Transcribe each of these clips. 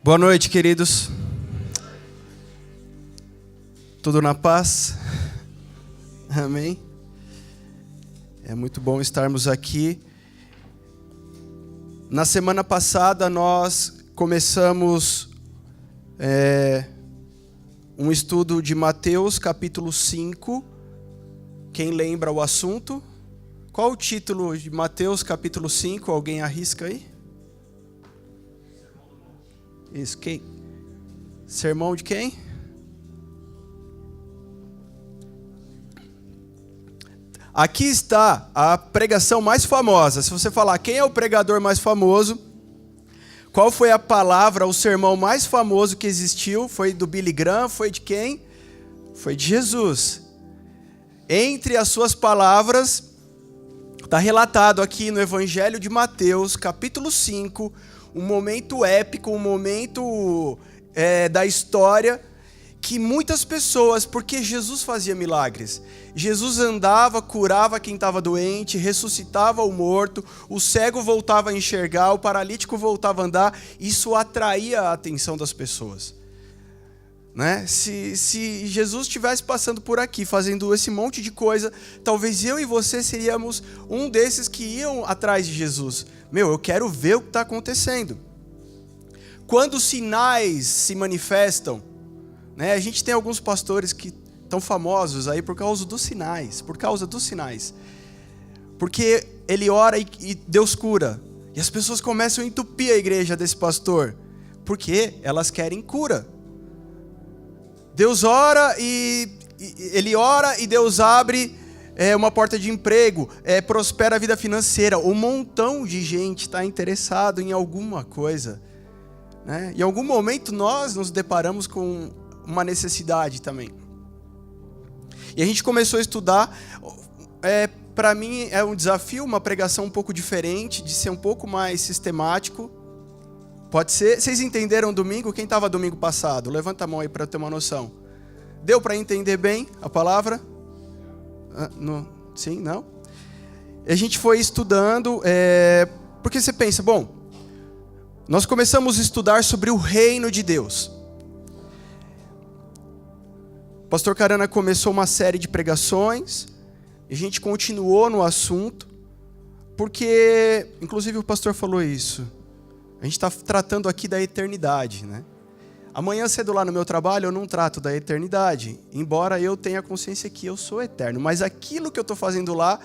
Boa noite, queridos. Tudo na paz? Amém? É muito bom estarmos aqui. Na semana passada nós começamos um estudo de Mateus capítulo 5. Quem lembra o assunto? Qual o título de Mateus capítulo 5? Alguém arrisca aí? Isso, quem? Sermão de quem? Aqui está a pregação mais famosa. Se você falar quem é o pregador mais famoso, qual foi a palavra, o sermão mais famoso que existiu? Foi do Billy Graham? Foi de quem? Foi de Jesus. Entre as suas palavras, está relatado aqui no Evangelho de Mateus, capítulo 5, um momento épico, um momento da história que muitas pessoas, porque Jesus fazia milagres, Jesus andava, curava quem estava doente, ressuscitava o morto, o cego voltava a enxergar, o paralítico voltava a andar, isso atraía a atenção das pessoas. Né? Se Jesus estivesse passando por aqui, fazendo esse monte de coisa, talvez eu e você seríamos um desses que iam atrás de Jesus. Eu quero ver o que está acontecendo. Quando os sinais se manifestam, né, a gente tem alguns pastores que estão famosos aí por causa dos sinais, Porque ele ora e Deus cura. E as pessoas começam a entupir a igreja desse pastor, porque elas querem cura. Deus ora ele ora e Deus abre uma porta de emprego, prospera a vida financeira. Um montão de gente está interessado em alguma coisa. Né? Em algum momento nós nos deparamos com uma necessidade também. E a gente começou a estudar. Para mim é um desafio, uma pregação um pouco diferente, de ser um pouco mais sistemático. Pode ser. Vocês entenderam domingo? Quem estava domingo passado? Levanta a mão aí para eu ter uma noção. Deu para entender bem a palavra? Sim, não? A gente foi estudando, porque você pensa, bom, nós começamos a estudar sobre o reino de Deus. O pastor Carana começou uma série de pregações, e a gente continuou no assunto, porque, inclusive o pastor falou isso, a gente está tratando aqui da eternidade, né? Amanhã cedo lá no meu trabalho eu não trato da eternidade, embora eu tenha consciência que eu sou eterno, mas aquilo que eu estou fazendo lá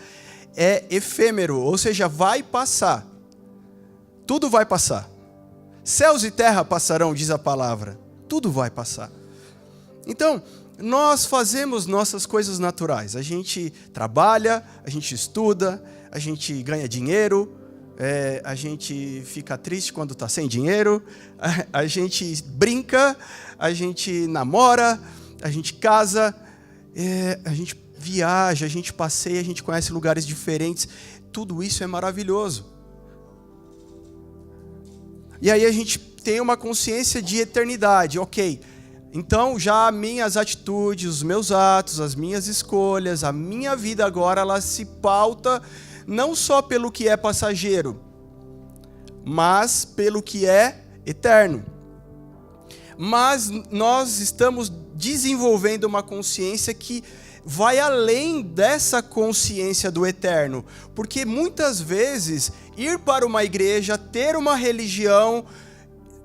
é efêmero, ou seja, vai passar. Tudo vai passar. Céus e terra passarão, diz a palavra. Tudo vai passar. Então, nós fazemos nossas coisas naturais. A gente trabalha, a gente estuda, a gente ganha dinheiro, a gente fica triste quando está sem dinheiro, a gente brinca, a gente namora, a gente casa, a gente viaja, a gente passeia, a gente conhece lugares diferentes. Tudo isso é maravilhoso. E aí a gente tem uma consciência de eternidade, ok. Então já minhas atitudes, os meus atos, as minhas escolhas, a minha vida agora, ela se pauta não só pelo que é passageiro, mas pelo que é eterno. Mas nós estamos desenvolvendo uma consciência que vai além dessa consciência do eterno, porque muitas vezes ir para uma igreja, ter uma religião,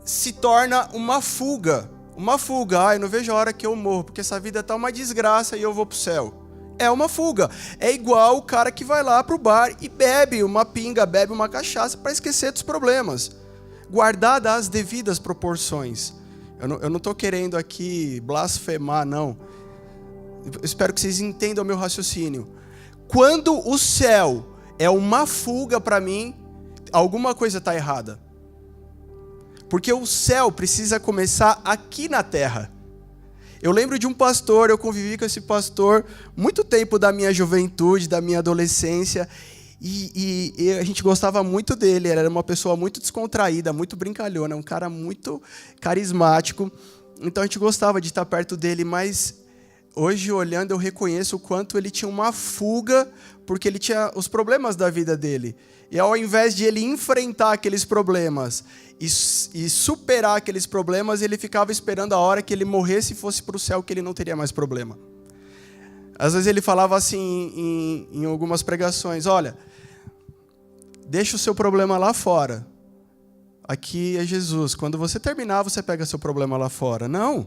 se torna uma fuga. Eu não vejo a hora que eu morro, porque essa vida está uma desgraça e eu vou para o céu. É uma fuga. É igual o cara que vai lá para o bar e bebe uma pinga, bebe uma cachaça para esquecer dos problemas. Guardada as devidas proporções. Eu não estou querendo aqui blasfemar, não. Eu espero que vocês entendam o meu raciocínio. Quando o céu é uma fuga para mim, alguma coisa está errada. Porque o céu precisa começar aqui na terra. Eu lembro de um pastor, eu convivi com esse pastor muito tempo da minha juventude, da minha adolescência, e a gente gostava muito dele. Ele era uma pessoa muito descontraída, muito brincalhona, um cara muito carismático. Então a gente gostava de estar perto dele, mas hoje olhando eu reconheço o quanto ele tinha uma fuga, porque ele tinha os problemas da vida dele. E ao invés de ele enfrentar aqueles problemas e superar aqueles problemas, ele ficava esperando a hora que ele morresse e fosse para o céu, que ele não teria mais problema. Às vezes ele falava assim em algumas pregações: olha, deixa o seu problema lá fora. Aqui é Jesus. Quando você terminar, você pega seu problema lá fora. Não,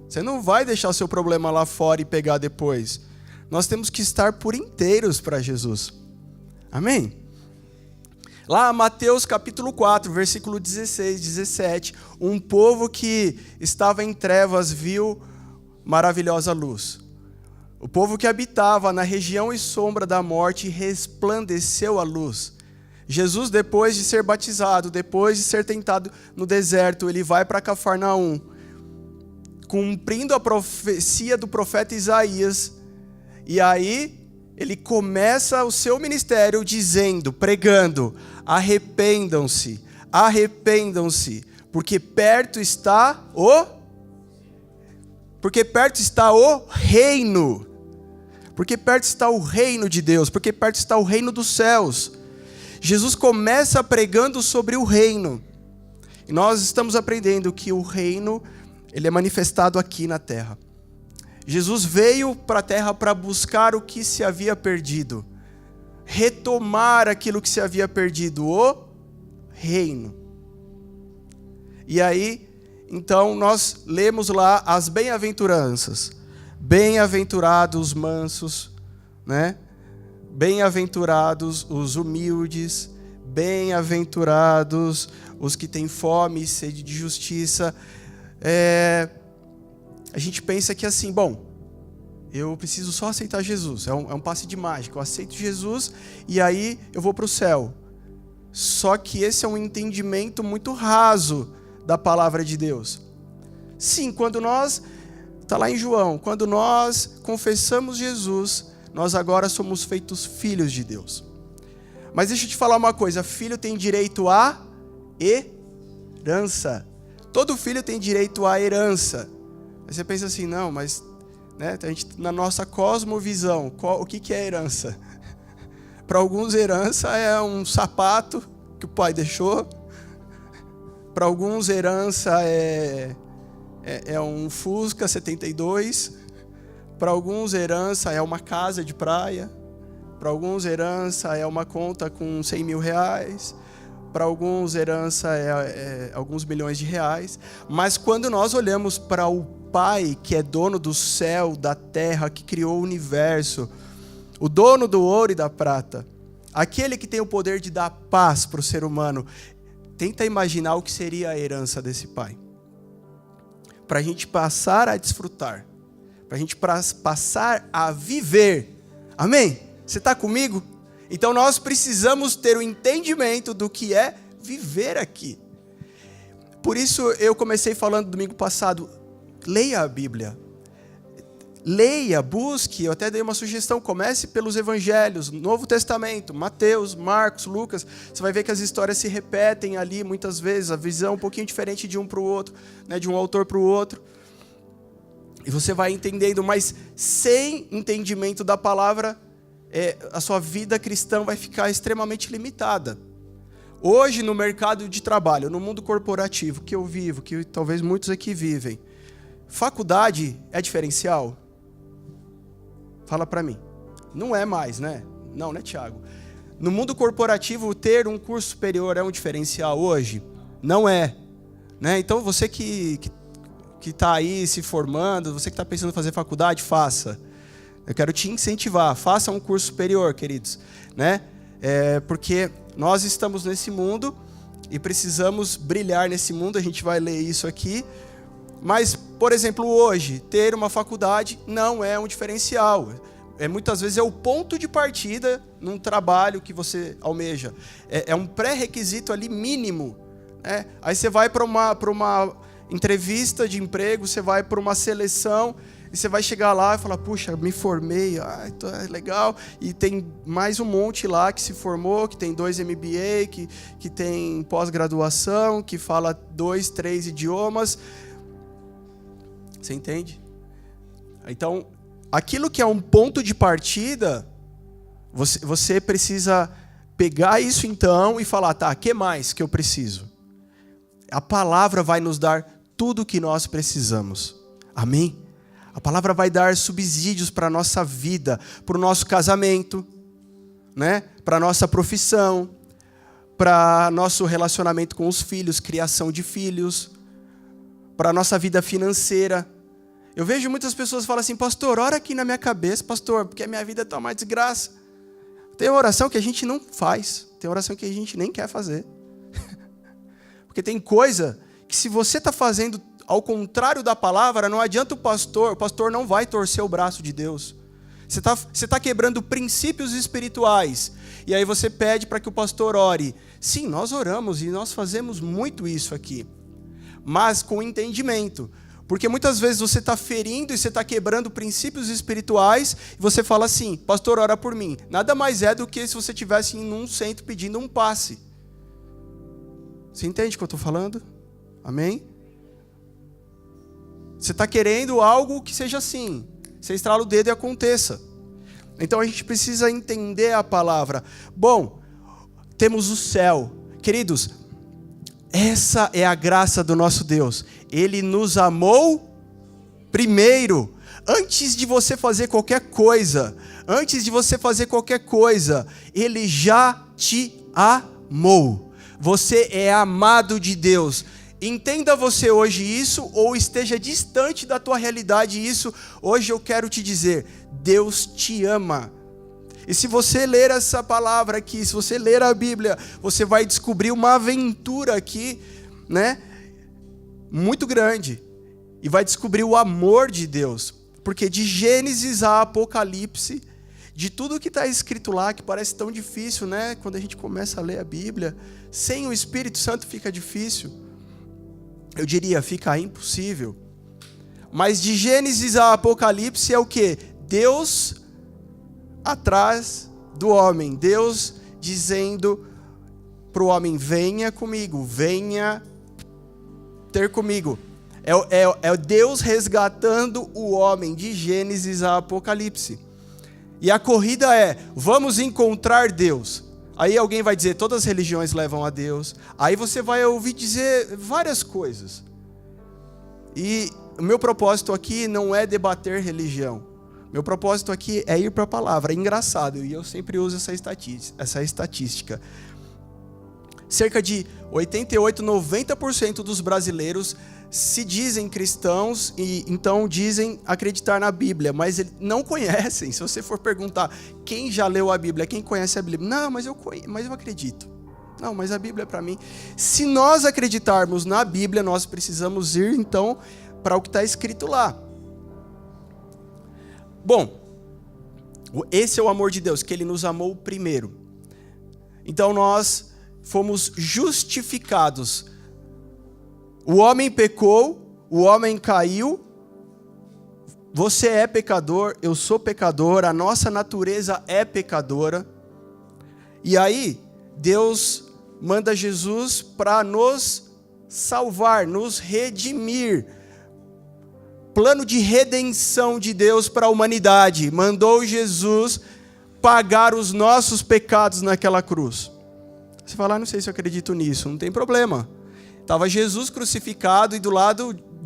você não vai deixar o seu problema lá fora e pegar depois. Nós temos que estar por inteiros para Jesus. Amém? Lá, Mateus capítulo 4, versículo 16, 17. Um povo que estava em trevas viu maravilhosa luz. O povo que habitava na região e sombra da morte resplandeceu a luz. Jesus, depois de ser batizado, depois de ser tentado no deserto, ele vai para Cafarnaum, cumprindo a profecia do profeta Isaías. E aí ele começa o seu ministério dizendo, pregando: arrependam-se, arrependam-se, porque perto está o reino. Porque perto está o reino de Deus, porque perto está o reino dos céus. Jesus começa pregando sobre o reino. E nós estamos aprendendo que o reino, ele é manifestado aqui na terra. Jesus veio para a terra para buscar o que se havia perdido. Retomar aquilo que se havia perdido, o reino. E aí, então, nós lemos lá as bem-aventuranças. Bem-aventurados os mansos, né? Bem-aventurados os humildes, bem-aventurados os que têm fome e sede de justiça. A gente pensa que assim, bom, eu preciso só aceitar Jesus, é um passe de mágica, eu aceito Jesus e aí eu vou para o céu. Só que esse é um entendimento muito raso da palavra de Deus. Sim, quando nós, está lá em João, quando nós confessamos Jesus, nós agora somos feitos filhos de Deus. Mas deixa eu te falar uma coisa, filho tem direito à herança. Todo filho tem direito à herança. Aí você pensa assim, não, mas né, a gente, na nossa cosmovisão, o que é herança? Para alguns, herança é um sapato que o pai deixou. Para alguns, herança é um Fusca 72. Para alguns, herança é uma casa de praia. Para alguns, herança é uma conta com 100 mil reais. Para alguns, herança é alguns milhões de reais. Mas quando nós olhamos para o Pai, que é dono do céu, da terra, que criou o universo, o dono do ouro e da prata, aquele que tem o poder de dar paz para o ser humano, tenta imaginar o que seria a herança desse Pai. Para a gente passar a desfrutar, para a gente passar a viver. Amém? Você está comigo? Então nós precisamos ter o entendimento do que é viver aqui. Por isso eu comecei falando domingo passado, leia a Bíblia. Leia, busque, eu até dei uma sugestão, comece pelos evangelhos, Novo Testamento, Mateus, Marcos, Lucas. Você vai ver que as histórias se repetem ali muitas vezes, a visão é um pouquinho diferente de um para o outro, né, de um autor para o outro. E você vai entendendo, mas sem entendimento da palavra, a sua vida cristã vai ficar extremamente limitada. Hoje, no mercado de trabalho, no mundo corporativo que eu vivo, que talvez muitos aqui vivem, faculdade é diferencial? Fala para mim. Não é mais, né? Não, né, Tiago? No mundo corporativo, ter um curso superior é um diferencial hoje? Não é. Né? Então, você que está aí se formando, você que está pensando em fazer faculdade, faça. Eu quero te incentivar, faça um curso superior, queridos. Né? Porque nós estamos nesse mundo e precisamos brilhar nesse mundo, a gente vai ler isso aqui. Mas, por exemplo, hoje, ter uma faculdade não é um diferencial. Muitas vezes é o ponto de partida num trabalho que você almeja. É um pré-requisito ali mínimo. Né? Aí você vai para uma entrevista de emprego, você vai para uma seleção, e você vai chegar lá e falar, puxa, me formei, é legal. E tem mais um monte lá que se formou, que tem 2 MBA, que tem pós-graduação, que fala 2, 3 idiomas. Você entende? Então, aquilo que é um ponto de partida, você precisa pegar isso então e falar, tá, o que mais que eu preciso? A palavra vai nos dar tudo o que nós precisamos. Amém? A palavra vai dar subsídios para a nossa vida, para o nosso casamento, né? Para a nossa profissão, para nosso relacionamento com os filhos, criação de filhos, para a nossa vida financeira. Eu vejo muitas pessoas falam assim, pastor, ora aqui na minha cabeça, pastor, porque a minha vida está uma desgraça. Tem oração que a gente não faz, tem oração que a gente nem quer fazer. Porque tem coisa que se você está fazendo ao contrário da palavra, não adianta o pastor não vai torcer o braço de Deus. Você tá quebrando princípios espirituais. E aí você pede para que o pastor ore. Sim, nós oramos e nós fazemos muito isso aqui. Mas com entendimento. Porque muitas vezes você está ferindo e você está quebrando princípios espirituais. E você fala assim, pastor, ora por mim. Nada mais é do que se você estivesse em um centro pedindo um passe. Você entende o que eu estou falando? Amém? Você está querendo algo que seja assim. Você estrala o dedo e aconteça. Então a gente precisa entender a palavra. Bom, temos o céu. Queridos, essa é a graça do nosso Deus. Ele nos amou primeiro. Antes de você fazer qualquer coisa, Ele já te amou. Você é amado de Deus. Entenda você hoje isso, ou esteja distante da tua realidade isso, hoje eu quero te dizer, Deus te ama. E se você ler essa palavra aqui, se você ler a Bíblia, você vai descobrir uma aventura aqui, né? Muito grande. E vai descobrir o amor de Deus. Porque de Gênesis a Apocalipse, de tudo que está escrito lá, que parece tão difícil, né? Quando a gente começa a ler a Bíblia, sem o Espírito Santo fica difícil. Eu diria, fica impossível. Mas de Gênesis a Apocalipse é o quê? Deus atrás do homem. Deus dizendo para o homem, venha comigo, venha ter comigo. É Deus resgatando o homem de Gênesis a Apocalipse. E a corrida é, vamos encontrar Deus. Aí alguém vai dizer, todas as religiões levam a Deus. Aí você vai ouvir dizer várias coisas. E o meu propósito aqui não é debater religião. Meu propósito aqui é ir para a palavra. É engraçado, e eu sempre uso essa estatística. Cerca de 88, 90% dos brasileiros se dizem cristãos e então dizem acreditar na Bíblia, mas eles não conhecem. Se você for perguntar quem já leu a Bíblia, quem conhece a Bíblia, não, mas eu acredito. Não, mas a Bíblia é para mim. Se nós acreditarmos na Bíblia, nós precisamos ir então para o que está escrito lá. Bom, esse é o amor de Deus, que Ele nos amou primeiro. Então nós fomos justificados. O homem pecou, o homem caiu, você é pecador, eu sou pecador, a nossa natureza é pecadora. E aí, Deus manda Jesus para nos salvar, nos redimir. Plano de redenção de Deus para a humanidade. Mandou Jesus pagar os nossos pecados naquela cruz. Você fala, não sei se eu acredito nisso, não tem problema. Estava Jesus crucificado e de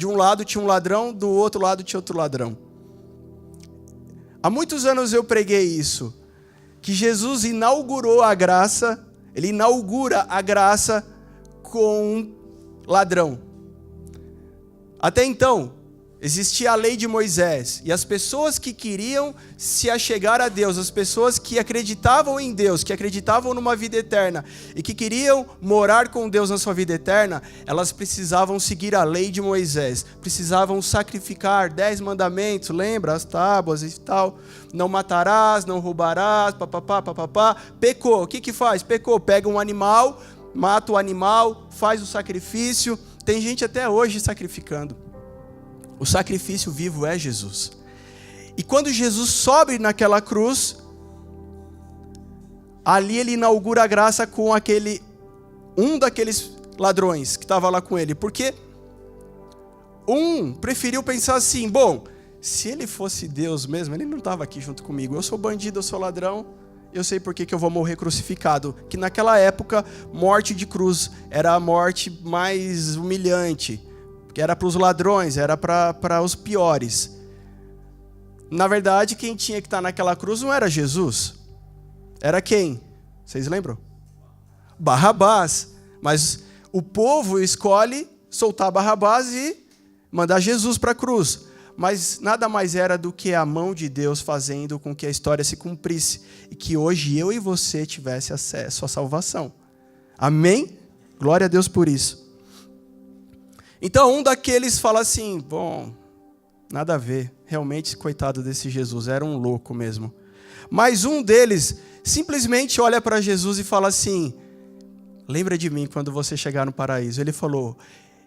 um lado tinha um ladrão, do outro lado tinha outro ladrão. Há muitos anos eu preguei isso, que Jesus inaugurou a graça, Ele inaugura a graça com um ladrão. Até então, existia a lei de Moisés, e as pessoas que queriam se achegar a Deus, as pessoas que acreditavam em Deus, que acreditavam numa vida eterna, e que queriam morar com Deus na sua vida eterna, elas precisavam seguir a lei de Moisés, precisavam sacrificar 10 mandamentos, lembra? As tábuas e tal, não matarás, não roubarás, papapá, pecou, o que faz? Pecou, pega um animal, mata o animal, faz o sacrifício, tem gente até hoje sacrificando. O sacrifício vivo é Jesus. E quando Jesus sobe naquela cruz, ali Ele inaugura a graça com um daqueles ladrões que estava lá com Ele. Porque um preferiu pensar assim, bom, se ele fosse Deus mesmo, ele não estava aqui junto comigo. Eu sou bandido, eu sou ladrão, eu sei por que eu vou morrer crucificado. Que naquela época, morte de cruz era a morte mais humilhante, que era para os ladrões, era para os piores. Na verdade, quem tinha que estar naquela cruz não era Jesus. Era quem? Vocês lembram? Barrabás. Mas o povo escolhe soltar Barrabás e mandar Jesus para a cruz. Mas nada mais era do que a mão de Deus fazendo com que a história se cumprisse e que hoje eu e você tivesse acesso à salvação. Amém? Glória a Deus por isso. Então um daqueles fala assim, bom, nada a ver, realmente coitado desse Jesus, era um louco mesmo. Mas um deles simplesmente olha para Jesus e fala assim, lembra de mim quando você chegar no paraíso. Ele falou,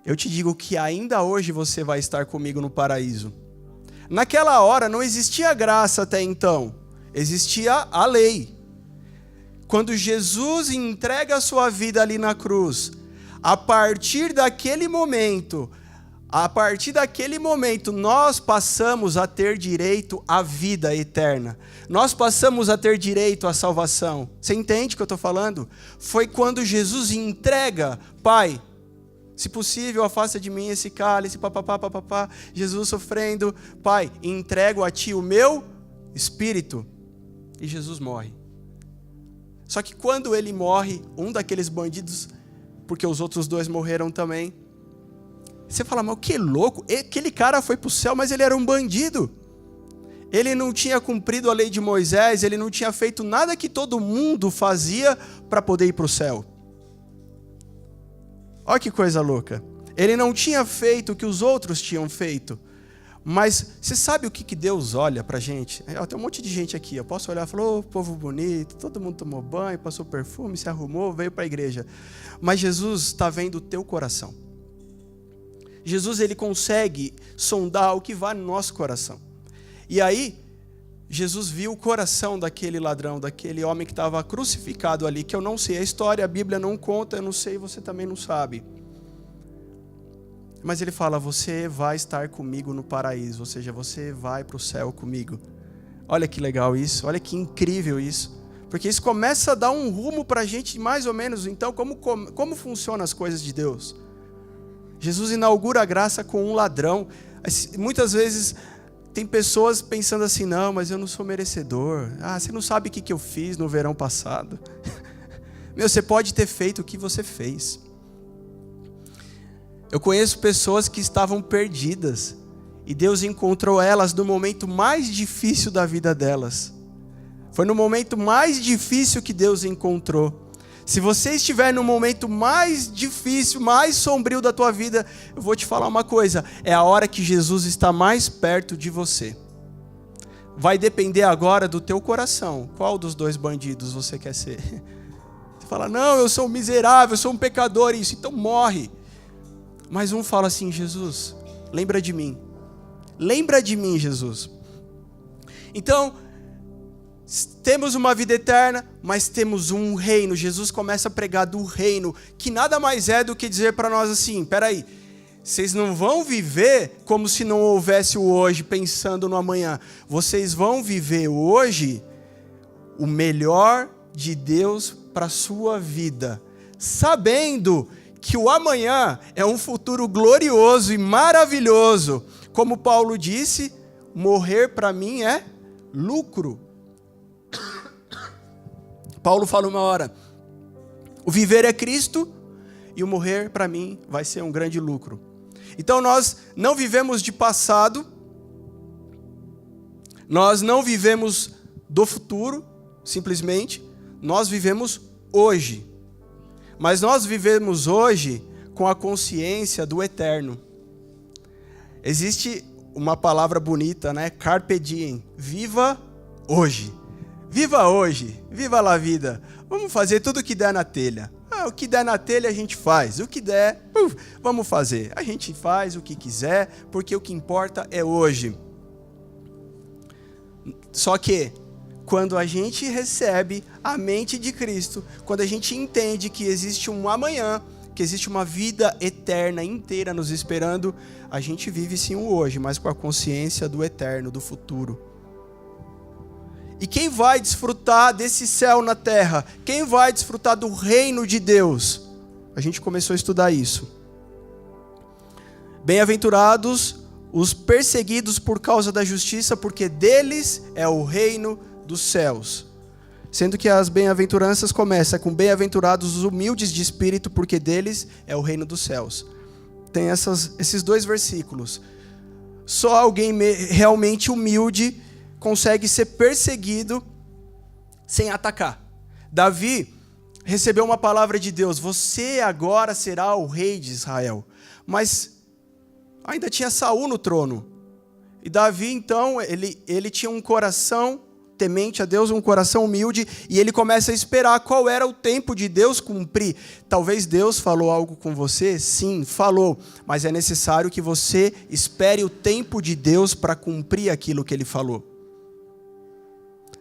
eu te digo que ainda hoje você vai estar comigo no paraíso. Naquela hora não existia graça até então, existia a lei. Quando Jesus entrega a sua vida ali na cruz, a partir daquele momento, nós passamos a ter direito à vida eterna. Nós passamos a ter direito à salvação. Você entende o que eu estou falando? Foi quando Jesus entrega, Pai, se possível, afasta de mim esse cálice, papapá. Jesus sofrendo, Pai, entrego a Ti o meu espírito. E Jesus morre. Só que quando ele morre, um daqueles bandidos, porque os outros dois morreram também, você fala, mas que louco, aquele cara foi para o céu, mas ele era um bandido. Ele não tinha cumprido a lei de Moisés, ele não tinha feito nada que todo mundo fazia para poder ir para o céu. Olha que coisa louca. Ele não tinha feito o que os outros tinham feito. Mas você sabe o que Deus olha pra gente? Tem um monte de gente aqui. Eu posso olhar e falar, ô, povo bonito, todo mundo tomou banho, passou perfume, se arrumou, veio para a igreja. Mas Jesus está vendo o teu coração. Jesus, ele consegue sondar o que vai no nosso coração. E aí, Jesus viu o coração daquele ladrão, daquele homem que estava crucificado ali, que eu não sei a história, a Bíblia não conta, eu não sei, você também não sabe. Mas ele fala, você vai estar comigo no paraíso, ou seja, você vai para o céu comigo. Olha que legal isso, olha que incrível isso. Porque isso começa a dar um rumo para a gente, mais ou menos, então, como funcionam as coisas de Deus. Jesus inaugura a graça com um ladrão. Muitas vezes tem pessoas pensando assim, não, mas eu não sou merecedor. Ah, você não sabe o que eu fiz no verão passado. Meu, você pode ter feito o que você fez. Eu conheço pessoas que estavam perdidas e Deus encontrou elas no momento mais difícil da vida delas. Foi no momento mais difícil que Deus encontrou. Se você estiver no momento mais difícil, mais sombrio da tua vida, eu vou te falar uma coisa, é a hora que Jesus está mais perto de você. Vai depender agora do teu coração. Qual dos dois bandidos você quer ser? Você fala, não, eu sou um miserável, eu sou um pecador, isso, então morre. Mas um fala assim, Jesus, lembra de mim. Lembra de mim, Jesus. Então, temos uma vida eterna, mas temos um reino. Jesus começa a pregar do reino, que nada mais é do que dizer para nós assim, peraí, vocês não vão viver como se não houvesse o hoje, pensando no amanhã. Vocês vão viver hoje o melhor de Deus para a sua vida, sabendo que o amanhã é um futuro glorioso e maravilhoso. Como Paulo disse, morrer para mim é lucro. Paulo fala uma hora, o viver é Cristo e o morrer para mim vai ser um grande lucro. Então nós não vivemos de passado, nós não vivemos do futuro, simplesmente, nós vivemos hoje. Mas nós vivemos hoje com a consciência do eterno. Existe uma palavra bonita, né? Carpe diem. Viva hoje. Viva hoje. Viva a vida. Vamos fazer tudo o que der na telha. O que der na telha a gente faz. O que der, vamos fazer. A gente faz o que quiser, porque o que importa é hoje. Só que quando a gente recebe a mente de Cristo, quando a gente entende que existe um amanhã, que porque existe uma vida eterna inteira nos esperando. A gente vive sim o hoje, mas com a consciência do eterno, do futuro. E quem vai desfrutar desse céu na terra? Quem vai desfrutar do reino de Deus? A gente começou a estudar isso. Bem-aventurados os perseguidos por causa da justiça, porque deles é o reino dos céus. Sendo que as bem-aventuranças começam com bem-aventurados os humildes de espírito, porque deles é o reino dos céus. Tem esses dois versículos. Só alguém realmente humilde consegue ser perseguido sem atacar. Davi recebeu uma palavra de Deus: você agora será o rei de Israel. Mas ainda tinha Saul no trono. E Davi, então, ele tinha um coração temente a Deus, um coração humilde, e ele começa a esperar qual era o tempo de Deus cumprir. Talvez Deus falou algo com você? Sim, falou. Mas é necessário que você espere o tempo de Deus para cumprir aquilo que Ele falou.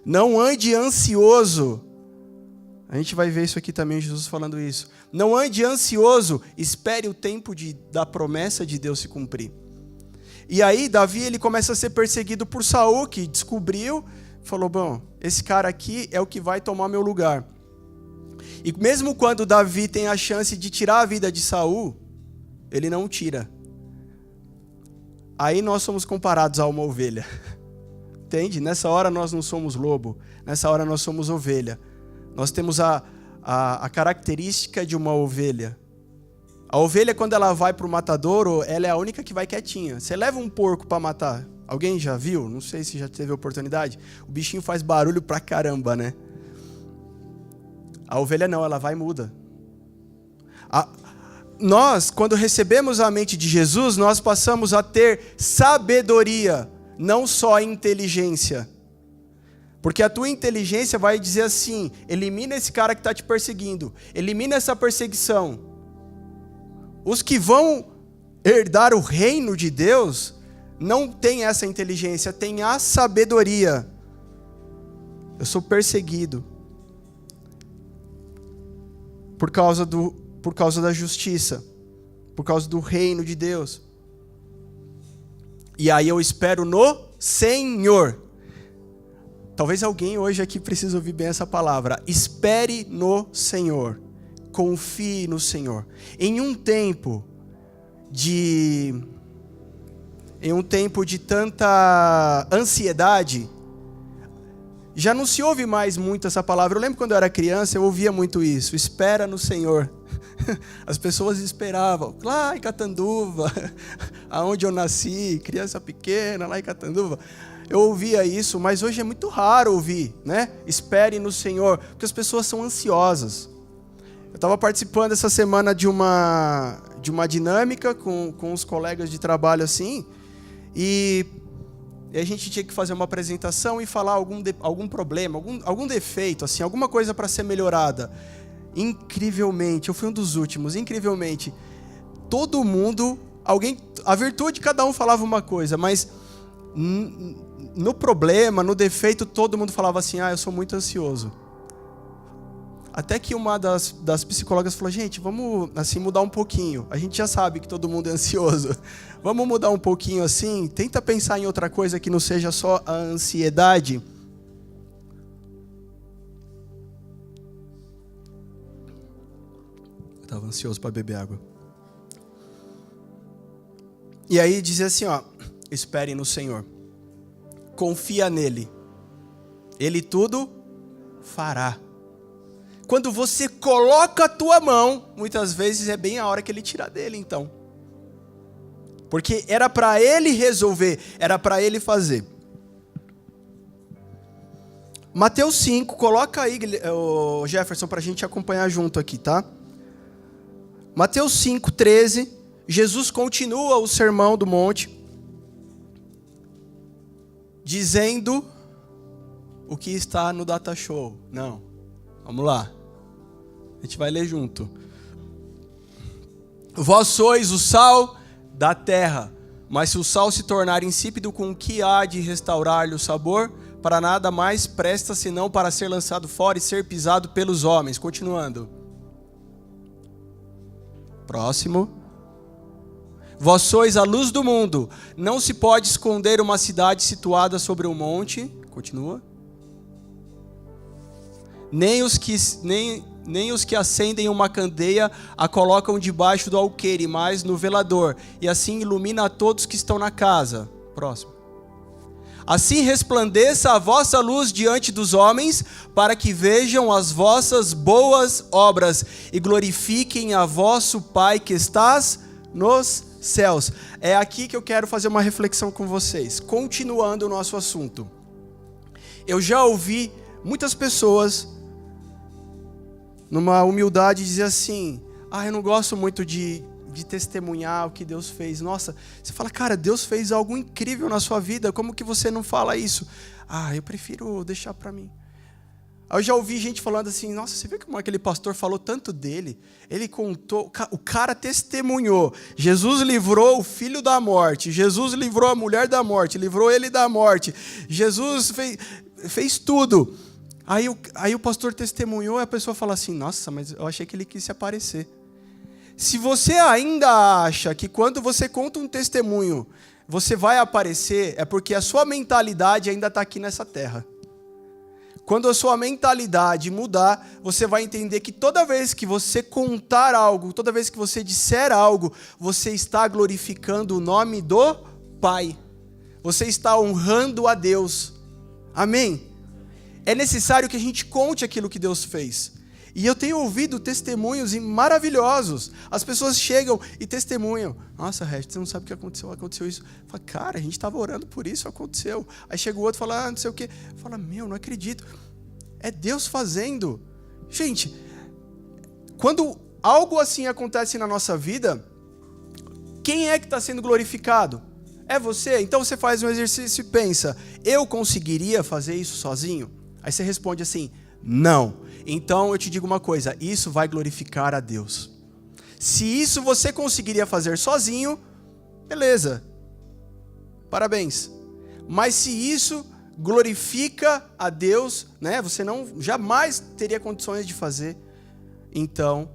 Não ande ansioso. A gente vai ver isso aqui também, Jesus falando isso. Não ande ansioso, espere o tempo da promessa de Deus se cumprir. E aí, Davi, ele começa a ser perseguido por Saul, que descobriu, falou, bom, esse cara aqui é o que vai tomar meu lugar. E mesmo quando Davi tem a chance de tirar a vida de Saul, ele não tira. Aí nós somos comparados a uma ovelha. Entende? Nessa hora nós não somos lobo, nessa hora nós somos ovelha. Nós temos a característica de uma ovelha. A ovelha, quando ela vai para o matadouro, ela é a única que vai quietinha. Você leva um porco para matar. Alguém já viu? Não sei se já teve oportunidade. O bichinho faz barulho pra caramba, né? A ovelha não, ela vai e muda. Nós, quando recebemos a mente de Jesus, nós passamos a ter sabedoria, não só inteligência. Porque a tua inteligência vai dizer assim, elimina esse cara que está te perseguindo, elimina essa perseguição. Os que vão herdar o reino de Deus não têm essa inteligência, têm a sabedoria. Eu sou perseguido por causa da justiça, por causa do reino de Deus. E aí eu espero no Senhor. Talvez alguém hoje aqui precise ouvir bem essa palavra. Espere no Senhor. Confie no Senhor. Em um tempo de tanta ansiedade, já não se ouve mais muito essa palavra. Eu lembro quando eu era criança, eu ouvia muito isso. Espera no Senhor. As pessoas esperavam. Lá em Catanduva, aonde eu nasci, criança pequena, lá em Catanduva. Eu ouvia isso, mas hoje é muito raro ouvir, né? Espere no Senhor, porque as pessoas são ansiosas. Eu estava participando essa semana de uma dinâmica com os colegas de trabalho assim, e a gente tinha que fazer uma apresentação e falar algum problema, algum defeito, assim, alguma coisa para ser melhorada. Incrivelmente, eu fui um dos últimos, incrivelmente, todo mundo, a virtude cada um falava uma coisa, mas no problema, no defeito, todo mundo falava assim, eu sou muito ansioso. Até que uma das psicólogas falou, gente, vamos assim mudar um pouquinho. A gente já sabe que todo mundo é ansioso. Vamos mudar um pouquinho assim? Tenta pensar em outra coisa que não seja só a ansiedade. Eu estava ansioso para beber água. E aí dizia assim, espere no Senhor. Confia nele. Ele tudo fará. Quando você coloca a tua mão, muitas vezes é bem a hora que ele tira dele, então. Porque era para ele resolver, era para ele fazer. Mateus 5, coloca aí, Jefferson, para a gente acompanhar junto aqui, tá? Mateus 5, 13, Jesus continua o sermão do monte, dizendo o que está no data show. Não, vamos lá. A gente vai ler junto. Vós sois o sal da terra, mas se o sal se tornar insípido, com que há de restaurar-lhe o sabor? Para nada mais presta, senão para ser lançado fora e ser pisado pelos homens. Continuando. Próximo. Vós sois a luz do mundo. Não se pode esconder uma cidade situada sobre um monte. Continua. Nem os que acendem uma candeia a colocam debaixo do alqueire, mas no velador, e assim ilumina a todos que estão na casa. Próximo. Assim resplandeça a vossa luz diante dos homens, para que vejam as vossas boas obras e glorifiquem a vosso Pai que estás nos céus. É aqui que eu quero fazer uma reflexão com vocês, continuando o nosso assunto. Eu já ouvi muitas pessoas, numa humildade, dizer assim: eu não gosto muito de testemunhar o que Deus fez. Nossa, você fala, cara, Deus fez algo incrível na sua vida, como que você não fala isso? Eu prefiro deixar para mim. Eu já ouvi gente falando assim: nossa, você viu como aquele pastor falou tanto dele? Ele contou, o cara testemunhou. Jesus livrou o filho da morte, Jesus livrou a mulher da morte, livrou ele da morte. Jesus fez tudo. Aí o pastor testemunhou e a pessoa fala assim: nossa, mas eu achei que ele quis se aparecer. Se você ainda acha que quando você conta um testemunho, você vai aparecer, é porque a sua mentalidade ainda está aqui nessa terra. Quando a sua mentalidade mudar, você vai entender que toda vez que você contar algo, toda vez que você disser algo, você está glorificando o nome do Pai. Você está honrando a Deus. Amém? É necessário que a gente conte aquilo que Deus fez. E eu tenho ouvido testemunhos maravilhosos. As pessoas chegam e testemunham. Nossa, Regis, você não sabe o que aconteceu. Aconteceu isso. Fala, cara, a gente estava orando por isso, aconteceu. Aí chega o outro e fala, não sei o quê. Fala, não acredito. É Deus fazendo. Gente, quando algo assim acontece na nossa vida, quem é que está sendo glorificado? É você? Então você faz um exercício e pensa, eu conseguiria fazer isso sozinho? Aí você responde assim, não. Então eu te digo uma coisa, isso vai glorificar a Deus. Se isso você conseguiria fazer sozinho, beleza, parabéns. Mas se isso glorifica a Deus, né, você jamais teria condições de fazer, então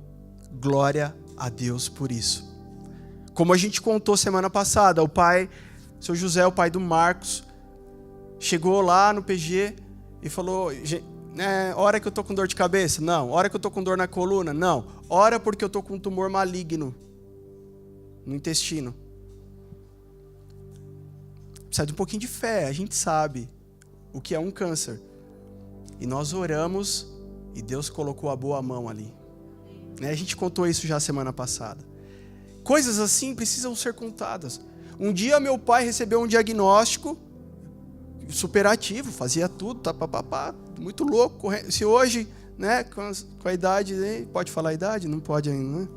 glória a Deus por isso. Como a gente contou semana passada, o pai, seu José, o pai do Marcos, chegou lá no PG e falou, hora que eu tô com dor de cabeça? Não. Hora que eu tô com dor na coluna? Não. Hora porque eu tô com um tumor maligno no intestino. Precisa de um pouquinho de fé, a gente sabe o que é um câncer. E nós oramos e Deus colocou a boa mão ali. A gente contou isso já semana passada. Coisas assim precisam ser contadas. Um dia meu pai recebeu um diagnóstico superativo, fazia tudo, muito louco. Se hoje, né, com a idade, pode falar a idade? Não pode ainda, né?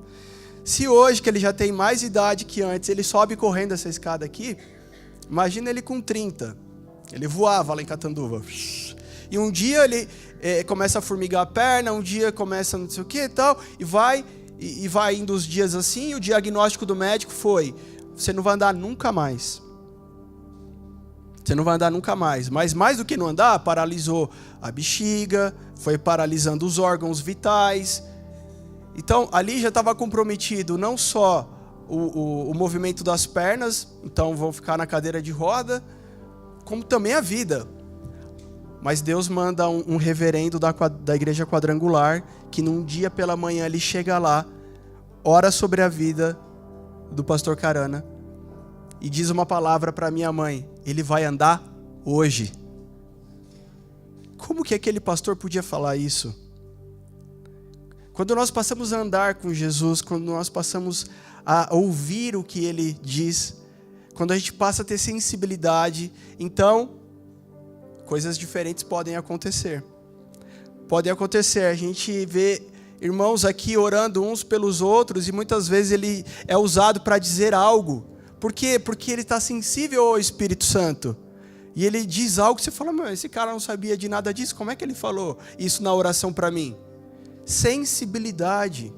Se hoje, que ele já tem mais idade que antes, ele sobe correndo essa escada aqui, imagina ele com 30. Ele voava lá em Catanduva. E um dia ele começa a formigar a perna, um dia começa não sei o que e tal, e vai indo os dias assim, e o diagnóstico do médico foi, você não vai andar nunca mais. Você não vai andar nunca mais. Mas mais do que não andar, paralisou a bexiga, foi paralisando os órgãos vitais. Então, ali já estava comprometido não só o movimento das pernas, então vão ficar na cadeira de roda, como também a vida. Mas Deus manda um reverendo da igreja quadrangular, que num dia pela manhã ele chega lá, ora sobre a vida do pastor Carana, e diz uma palavra para minha mãe, ele vai andar hoje. Como que aquele pastor podia falar isso? Quando nós passamos a andar com Jesus, quando nós passamos a ouvir o que ele diz, quando a gente passa a ter sensibilidade, então coisas diferentes podem acontecer. Podem acontecer, a gente vê irmãos aqui orando uns pelos outros e muitas vezes ele é usado para dizer algo. Por quê? Porque ele está sensível ao Espírito Santo. E ele diz algo que você fala, meu, esse cara não sabia de nada disso, como é que ele falou isso na oração para mim? Sensibilidade.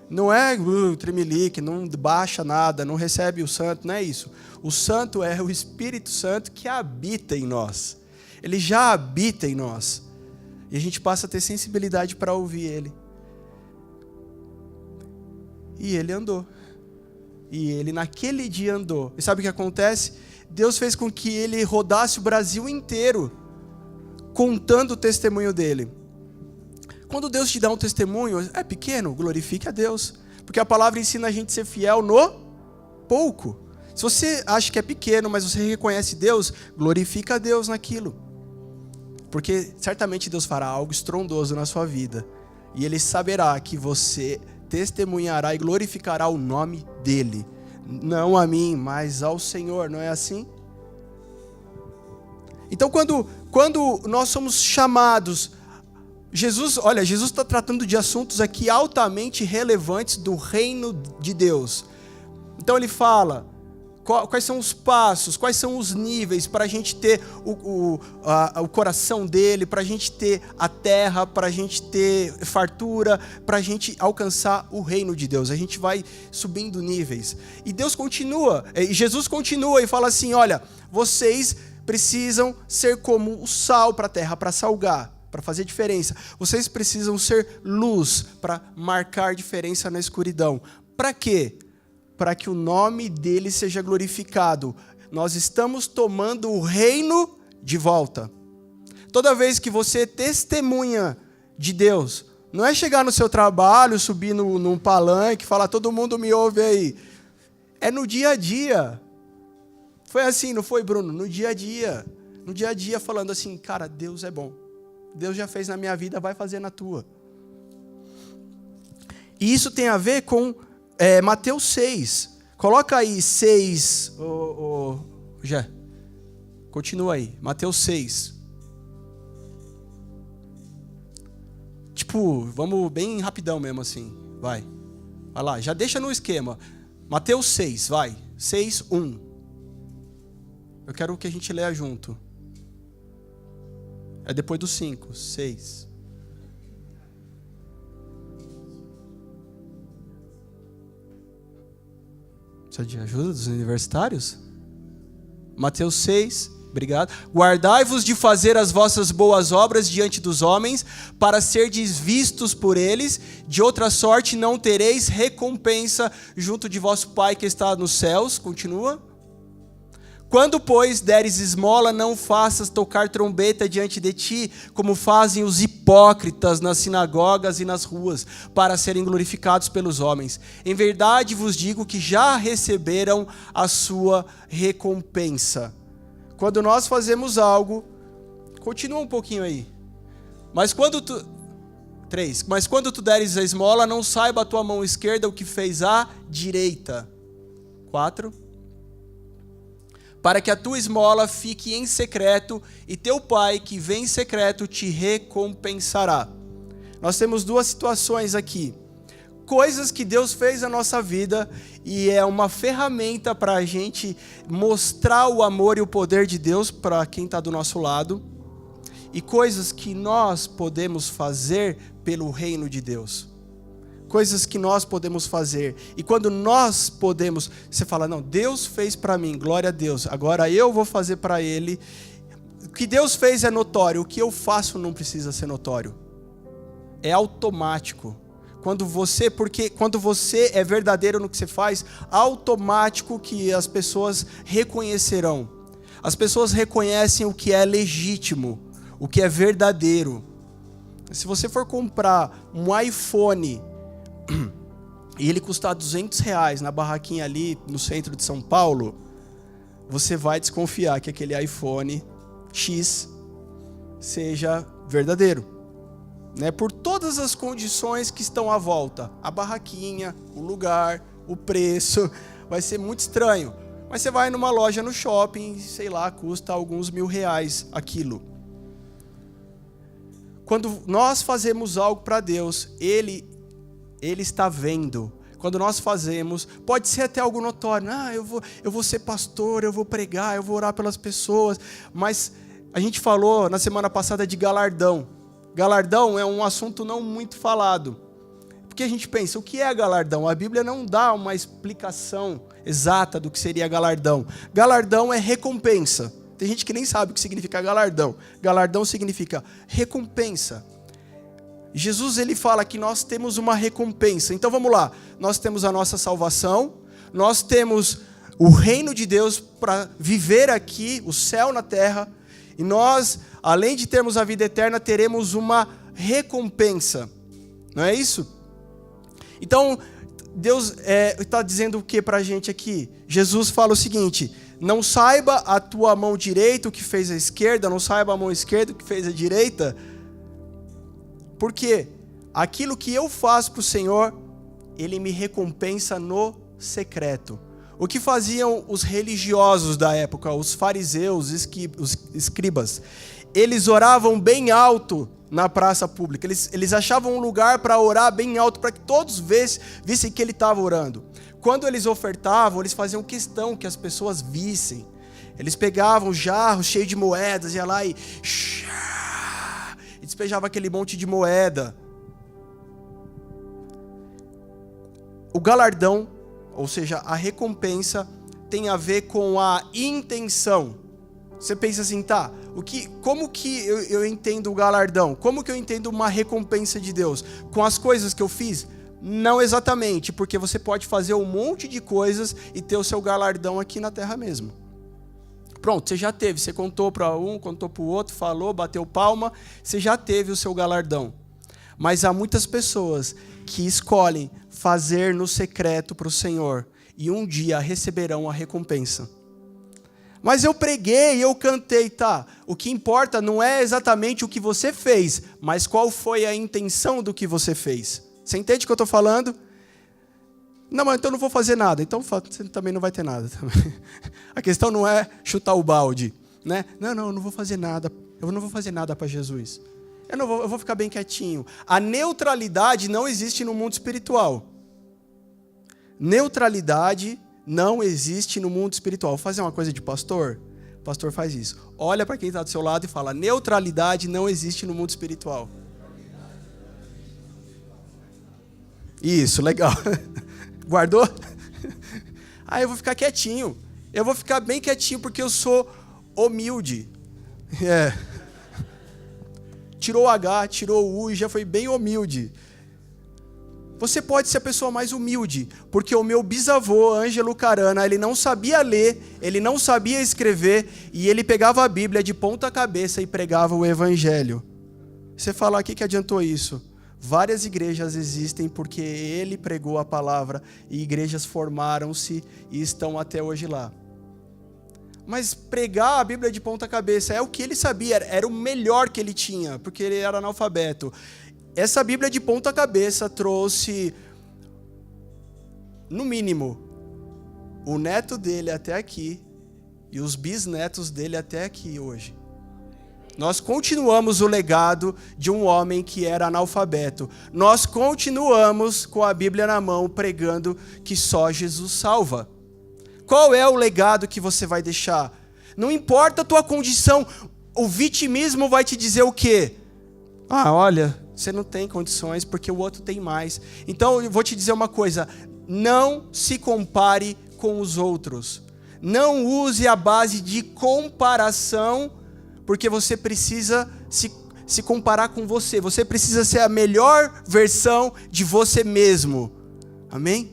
Não é tremelique, não baixa nada, não recebe o santo, não é isso. O santo é o Espírito Santo que habita em nós. Ele já habita em nós. E a gente passa a ter sensibilidade para ouvir ele. E ele andou. E ele naquele dia andou. E sabe o que acontece? Deus fez com que ele rodasse o Brasil inteiro, contando o testemunho dele. Quando Deus te dá um testemunho, é pequeno, glorifique a Deus. Porque a palavra ensina a gente a ser fiel no pouco. Se você acha que é pequeno, mas você reconhece Deus, glorifica a Deus naquilo. Porque certamente Deus fará algo estrondoso na sua vida. E Ele saberá que você testemunhará e glorificará o nome dEle. Não a mim, mas ao Senhor, não é assim? Então quando nós somos chamados, Jesus está tratando de assuntos aqui altamente relevantes do reino de Deus. Então ele fala quais são os passos, quais são os níveis para a gente ter o coração dele, para a gente ter a terra, para a gente ter fartura, para a gente alcançar o reino de Deus. A gente vai subindo níveis. E Deus continua, Jesus continua e fala assim, olha, vocês precisam ser como o sal para a terra, para salgar, para fazer diferença. Vocês precisam ser luz para marcar diferença na escuridão. Para quê? Para que o nome dele seja glorificado. Nós estamos tomando o reino de volta. Toda vez que você testemunha de Deus, não é chegar no seu trabalho, subir num palanque e falar, todo mundo me ouve aí. É no dia a dia. Foi assim, não foi, Bruno? No dia a dia. No dia a dia falando assim, cara, Deus é bom. Deus já fez na minha vida, vai fazer na tua. E isso tem a ver com Mateus 6. Coloca aí 6. Já. Continua aí. Mateus 6. Tipo, vamos bem rapidão mesmo assim. Vai lá, já deixa no esquema. Mateus 6, vai. 6, 1. Eu quero que a gente leia junto. É depois do 5, 6. Precisa de ajuda dos universitários? Mateus 6, obrigado. Guardai-vos de fazer as vossas boas obras diante dos homens, para serdes vistos por eles, de outra sorte não tereis recompensa junto de vosso Pai que está nos céus. Continua. Quando, pois, deres esmola, não faças tocar trombeta diante de ti, como fazem os hipócritas nas sinagogas e nas ruas, para serem glorificados pelos homens. Em verdade vos digo que já receberam a sua recompensa. Quando nós fazemos algo, continua um pouquinho aí. Mas quando tu deres a esmola, não saiba a tua mão esquerda o que fez a direita. 4. Para que a tua esmola fique em secreto, e teu pai que vem em secreto te recompensará. Nós temos duas situações aqui. Coisas que Deus fez na nossa vida, e é uma ferramenta para a gente mostrar o amor e o poder de Deus para quem está do nosso lado. E coisas que nós podemos fazer pelo reino de Deus. Coisas que nós podemos fazer. E quando nós podemos, você fala, não, Deus fez para mim, glória a Deus, agora eu vou fazer para Ele. O que Deus fez é notório, o que eu faço não precisa ser notório. É automático. Quando você é verdadeiro no que você faz, automático que as pessoas reconhecerão. As pessoas reconhecem o que é legítimo, o que é verdadeiro. Se você for comprar um iPhone e ele custar R$200 na barraquinha ali no centro de São Paulo, você vai desconfiar que aquele iPhone X seja verdadeiro, né? Por todas as condições que estão à volta, a barraquinha, o lugar, o preço, vai ser muito estranho. Mas você vai numa loja no shopping, sei lá, custa alguns R$1.000 aquilo. Quando nós fazemos algo para Deus, Ele está vendo. Quando nós fazemos, pode ser até algo notório. Eu vou ser pastor, eu vou pregar, eu vou orar pelas pessoas. Mas a gente falou na semana passada de galardão. Galardão é um assunto não muito falado. Porque a gente pensa, o que é galardão? A Bíblia não dá uma explicação exata do que seria galardão. Galardão é recompensa. Tem gente que nem sabe o que significa galardão. Galardão significa recompensa. Jesus ele fala que nós temos uma recompensa. Então vamos lá, nós temos a nossa salvação, nós temos o reino de Deus para viver aqui, o céu na terra, e nós, além de termos a vida eterna, teremos uma recompensa. Não é isso? Então, Deus está dizendo o que para a gente aqui? Jesus fala o seguinte: não saiba a tua mão direita o que fez a esquerda, não saiba a mão esquerda o que fez a direita, porque aquilo que eu faço para o Senhor, Ele me recompensa no secreto. O que faziam os religiosos da época, os fariseus, os escribas? Eles oravam bem alto na praça pública. Eles achavam um lugar para orar bem alto, para que todos vissem que ele estava orando. Quando eles ofertavam, eles faziam questão que as pessoas vissem. Eles pegavam jarros cheios de moedas, iam lá e despejavam aquele monte de moeda. O galardão, ou seja, a recompensa, tem a ver com a intenção. Você pensa assim, tá, como que eu entendo o galardão? Como que eu entendo uma recompensa de Deus? Com as coisas que eu fiz? Não exatamente, porque você pode fazer um monte de coisas e ter o seu galardão aqui na terra mesmo. Pronto, você já teve, você contou para um, contou para o outro, falou, bateu palma, você já teve o seu galardão. Mas há muitas pessoas que escolhem fazer no secreto para o Senhor e um dia receberão a recompensa. Mas eu preguei, eu cantei, tá? O que importa não é exatamente o que você fez, mas qual foi a intenção do que você fez. Você entende o que eu estou falando? Não, mas então eu não vou fazer nada. Então você também não vai ter nada. A questão não é chutar o balde, né? Não, eu não vou fazer nada. Eu não vou fazer nada para Jesus. Eu vou ficar bem quietinho. A neutralidade não existe no mundo espiritual. Neutralidade não existe no mundo espiritual. Vou fazer uma coisa de pastor? O pastor faz isso. Olha para quem está do seu lado e fala: neutralidade não existe no mundo espiritual. Isso, legal. Guardou? Aí eu vou ficar quietinho. Eu vou ficar bem quietinho porque eu sou humilde. Tirou o H, tirou o U e já foi bem humilde. Você pode ser a pessoa mais humilde, porque o meu bisavô, Ângelo Carana, ele não sabia ler, ele não sabia escrever, e ele pegava a Bíblia de ponta cabeça e pregava o Evangelho. Você fala, o que adiantou isso? Várias igrejas existem porque ele pregou a palavra, e igrejas formaram-se e estão até hoje lá. Mas pregar a Bíblia de ponta cabeça é o que ele sabia, era o melhor que ele tinha, porque ele era analfabeto. Essa Bíblia de ponta cabeça trouxe, no mínimo, o neto dele até aqui e os bisnetos dele até aqui hoje. Nós continuamos o legado de um homem que era analfabeto. Nós continuamos com a Bíblia na mão pregando que só Jesus salva. Qual é o legado que você vai deixar? Não importa a tua condição, o vitimismo vai te dizer o quê? Olha, você não tem condições porque o outro tem mais. Então eu vou te dizer uma coisa: não se compare com os outros. Não use a base de comparação, porque você precisa se comparar com você. Você precisa ser a melhor versão de você mesmo. Amém?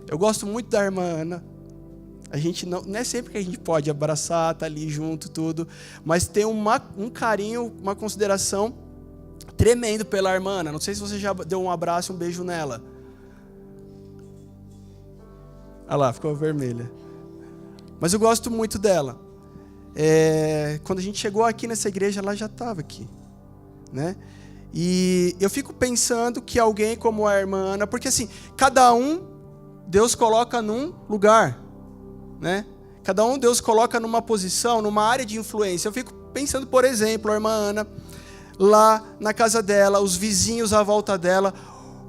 Eu gosto muito da irmã Ana. A gente não é sempre que a gente pode abraçar, tá ali junto, tudo, mas tem um carinho, uma consideração tremendo pela irmã Ana. Não sei se você já deu um abraço, um beijo nela. Olha lá, ficou vermelha. Mas eu gosto muito dela. Quando a gente chegou aqui nessa igreja, ela já estava aqui, né? E eu fico pensando que alguém como a irmã Ana, porque assim, cada um Deus coloca num lugar, né? Cada um Deus coloca numa posição, numa área de influência. Eu fico pensando, por exemplo, a irmã Ana, lá na casa dela, os vizinhos à volta dela,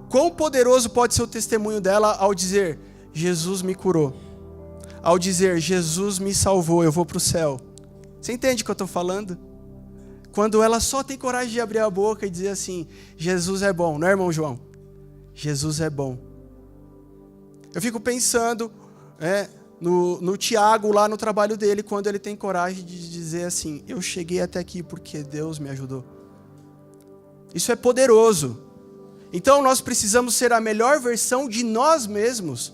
quão poderoso pode ser o testemunho dela ao dizer: Jesus me curou, ao dizer: Jesus me salvou, eu vou para o céu. Você entende o que eu estou falando? Quando ela só tem coragem de abrir a boca e dizer assim: Jesus é bom, não é, irmão João? Jesus é bom. Eu fico pensando no Tiago, lá no trabalho dele, quando ele tem coragem de dizer assim: eu cheguei até aqui porque Deus me ajudou. Isso é poderoso. Então nós precisamos ser a melhor versão de nós mesmos.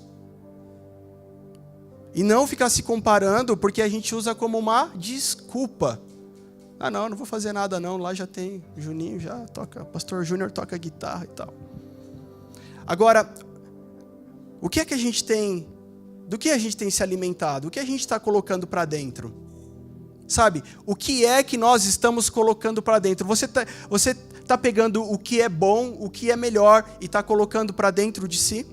E não ficar se comparando, porque a gente usa como uma desculpa. Ah, não vou fazer nada não, lá já tem Juninho, já toca, Pastor Júnior toca guitarra e tal. Agora, o que é que a gente tem, do que a gente tem se alimentado? O que a gente está colocando para dentro? Sabe, o que é que nós estamos colocando para dentro? Você tá pegando o que é bom, o que é melhor e está colocando para dentro de si?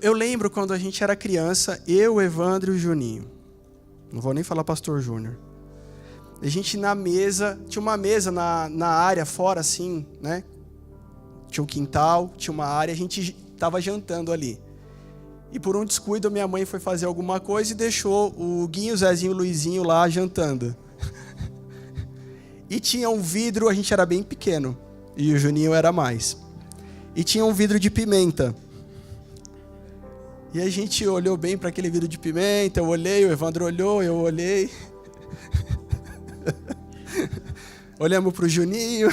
Eu lembro quando a gente era criança, eu, Evandro e o Juninho. Não vou nem falar Pastor Júnior. A gente na mesa, tinha uma mesa na área fora assim, né? Tinha um quintal, tinha uma área, a gente estava jantando ali. E por um descuido, minha mãe foi fazer alguma coisa e deixou o Guinho, o Zezinho e o Luizinho lá jantando. E tinha um vidro, a gente era bem pequeno, e o Juninho era mais. E tinha um vidro de pimenta. E a gente olhou bem para aquele vidro de pimenta, eu olhei, o Evandro olhou, eu olhei. Olhamos para o Juninho.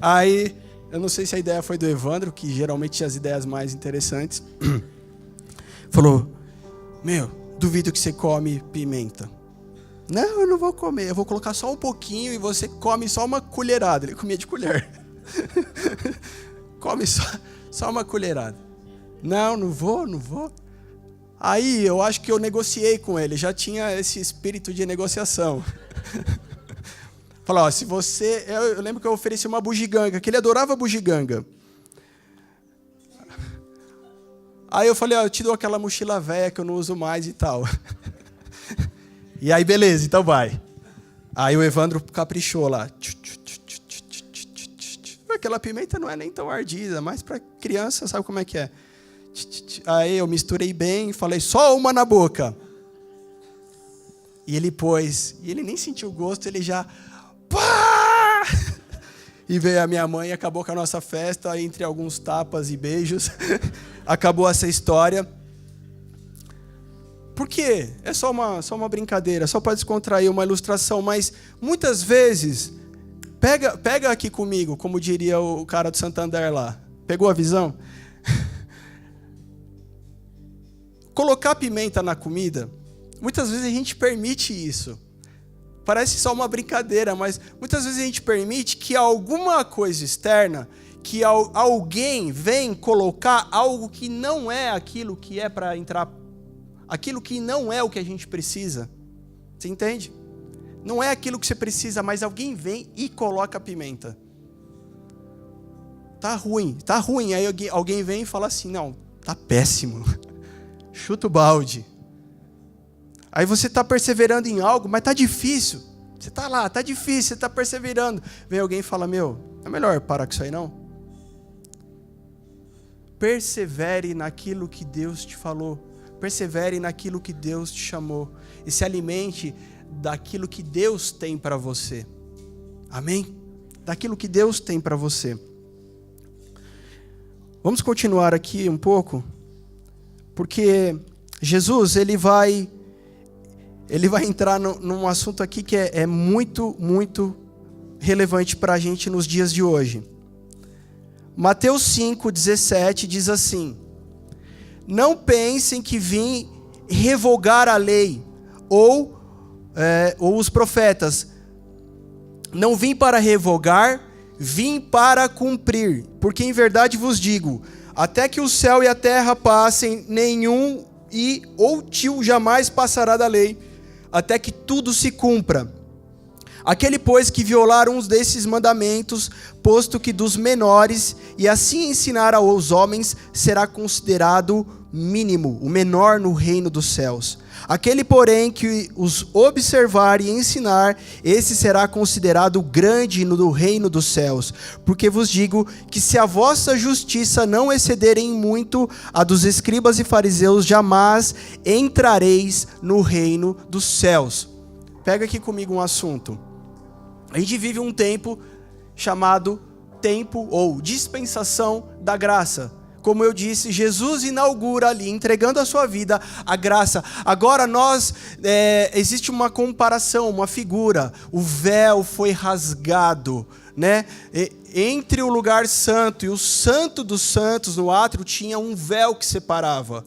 Aí, eu não sei se a ideia foi do Evandro, que geralmente tinha as ideias mais interessantes. Falou, duvido que você come pimenta. Não, eu não vou comer, eu vou colocar só um pouquinho e você come só uma colherada. Ele comia de colher. Come só uma colherada. Não vou. Aí eu acho que eu negociei com ele, já tinha esse espírito de negociação. Falou, se você... Eu lembro que eu ofereci uma bugiganga, que ele adorava bugiganga. Aí eu falei, eu te dou aquela mochila velha que eu não uso mais e tal. E aí, beleza, então vai. Aí o Evandro caprichou lá. Aquela pimenta não é nem tão ardida, mas para criança, sabe como é que é? Aí eu misturei bem e falei, só uma na boca. E ele pôs, e ele nem sentiu o gosto, ele já... Pá! E veio a minha mãe e acabou com a nossa festa, entre alguns tapas e beijos. Acabou essa história. Por quê? É só uma brincadeira, só para descontrair, uma ilustração, mas muitas vezes, pega aqui comigo, como diria o cara do Santander lá. Pegou a visão? Colocar pimenta na comida, muitas vezes a gente permite isso. Parece só uma brincadeira, mas muitas vezes a gente permite que alguma coisa externa, que alguém vem colocar algo que não é aquilo que é para entrar, aquilo que não é o que a gente precisa. Você entende? Não é aquilo que você precisa, mas alguém vem e coloca a pimenta. Tá ruim. Aí alguém vem e fala assim, não, tá péssimo. Chuta o balde. Aí você está perseverando em algo, mas está difícil. Você está lá, está difícil, você está perseverando. Vem alguém e fala, é melhor parar com isso aí não? Persevere naquilo que Deus te falou. Persevere naquilo que Deus te chamou. E se alimente daquilo que Deus tem para você. Amém? Daquilo que Deus tem para você. Vamos continuar aqui um pouco. Porque Jesus, ele vai entrar num assunto aqui que é muito, muito relevante para a gente nos dias de hoje. Mateus 5,17 diz assim: não pensem que vim revogar a lei ou os profetas. Não vim para revogar, vim para cumprir. Porque em verdade vos digo, até que o céu e a terra passem, nenhum ou tio jamais passará da lei, até que tudo se cumpra. Aquele, pois, que violar uns desses mandamentos, posto que dos menores, e assim ensinar aos homens, será considerado mínimo, o menor no reino dos céus. Aquele, porém, que os observar e ensinar, esse será considerado grande no reino dos céus. Porque vos digo que se a vossa justiça não exceder em muito a dos escribas e fariseus, jamais entrareis no reino dos céus. Pega aqui comigo um assunto. A gente vive um tempo chamado tempo ou dispensação da graça. como eu disse, Jesus inaugura ali, entregando a sua vida, a graça. Agora existe uma comparação, uma figura. O véu foi rasgado, né? Entre o lugar santo e o santo dos santos, no átrio, tinha um véu que separava.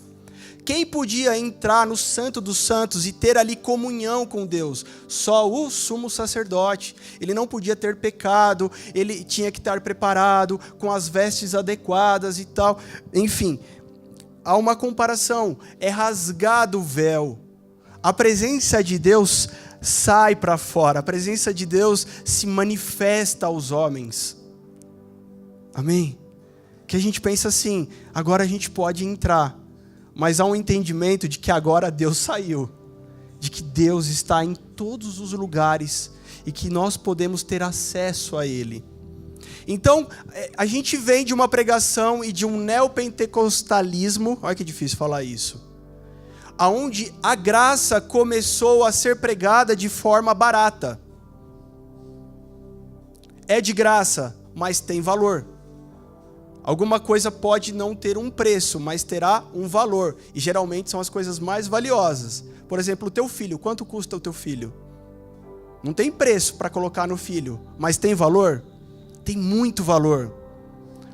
Quem podia entrar no Santo dos Santos e ter ali comunhão com Deus? Só o sumo sacerdote. Ele não podia ter pecado, ele tinha que estar preparado, com as vestes adequadas e tal. Enfim, há uma comparação. É rasgado o véu. A presença de Deus sai para fora. A presença de Deus se manifesta aos homens. Amém? Que a gente pensa assim, agora a gente pode entrar. Mas há um entendimento de que agora Deus saiu, de que Deus está em todos os lugares e que nós podemos ter acesso a Ele. Então, a gente vem de uma pregação e de um neopentecostalismo, olha que difícil falar isso, aonde a graça começou a ser pregada de forma barata. É de graça, mas tem valor. Alguma coisa pode não ter um preço, mas terá um valor. E geralmente são as coisas mais valiosas. Por exemplo, o teu filho. Quanto custa o teu filho? Não tem preço para colocar no filho, mas tem valor? Tem muito valor.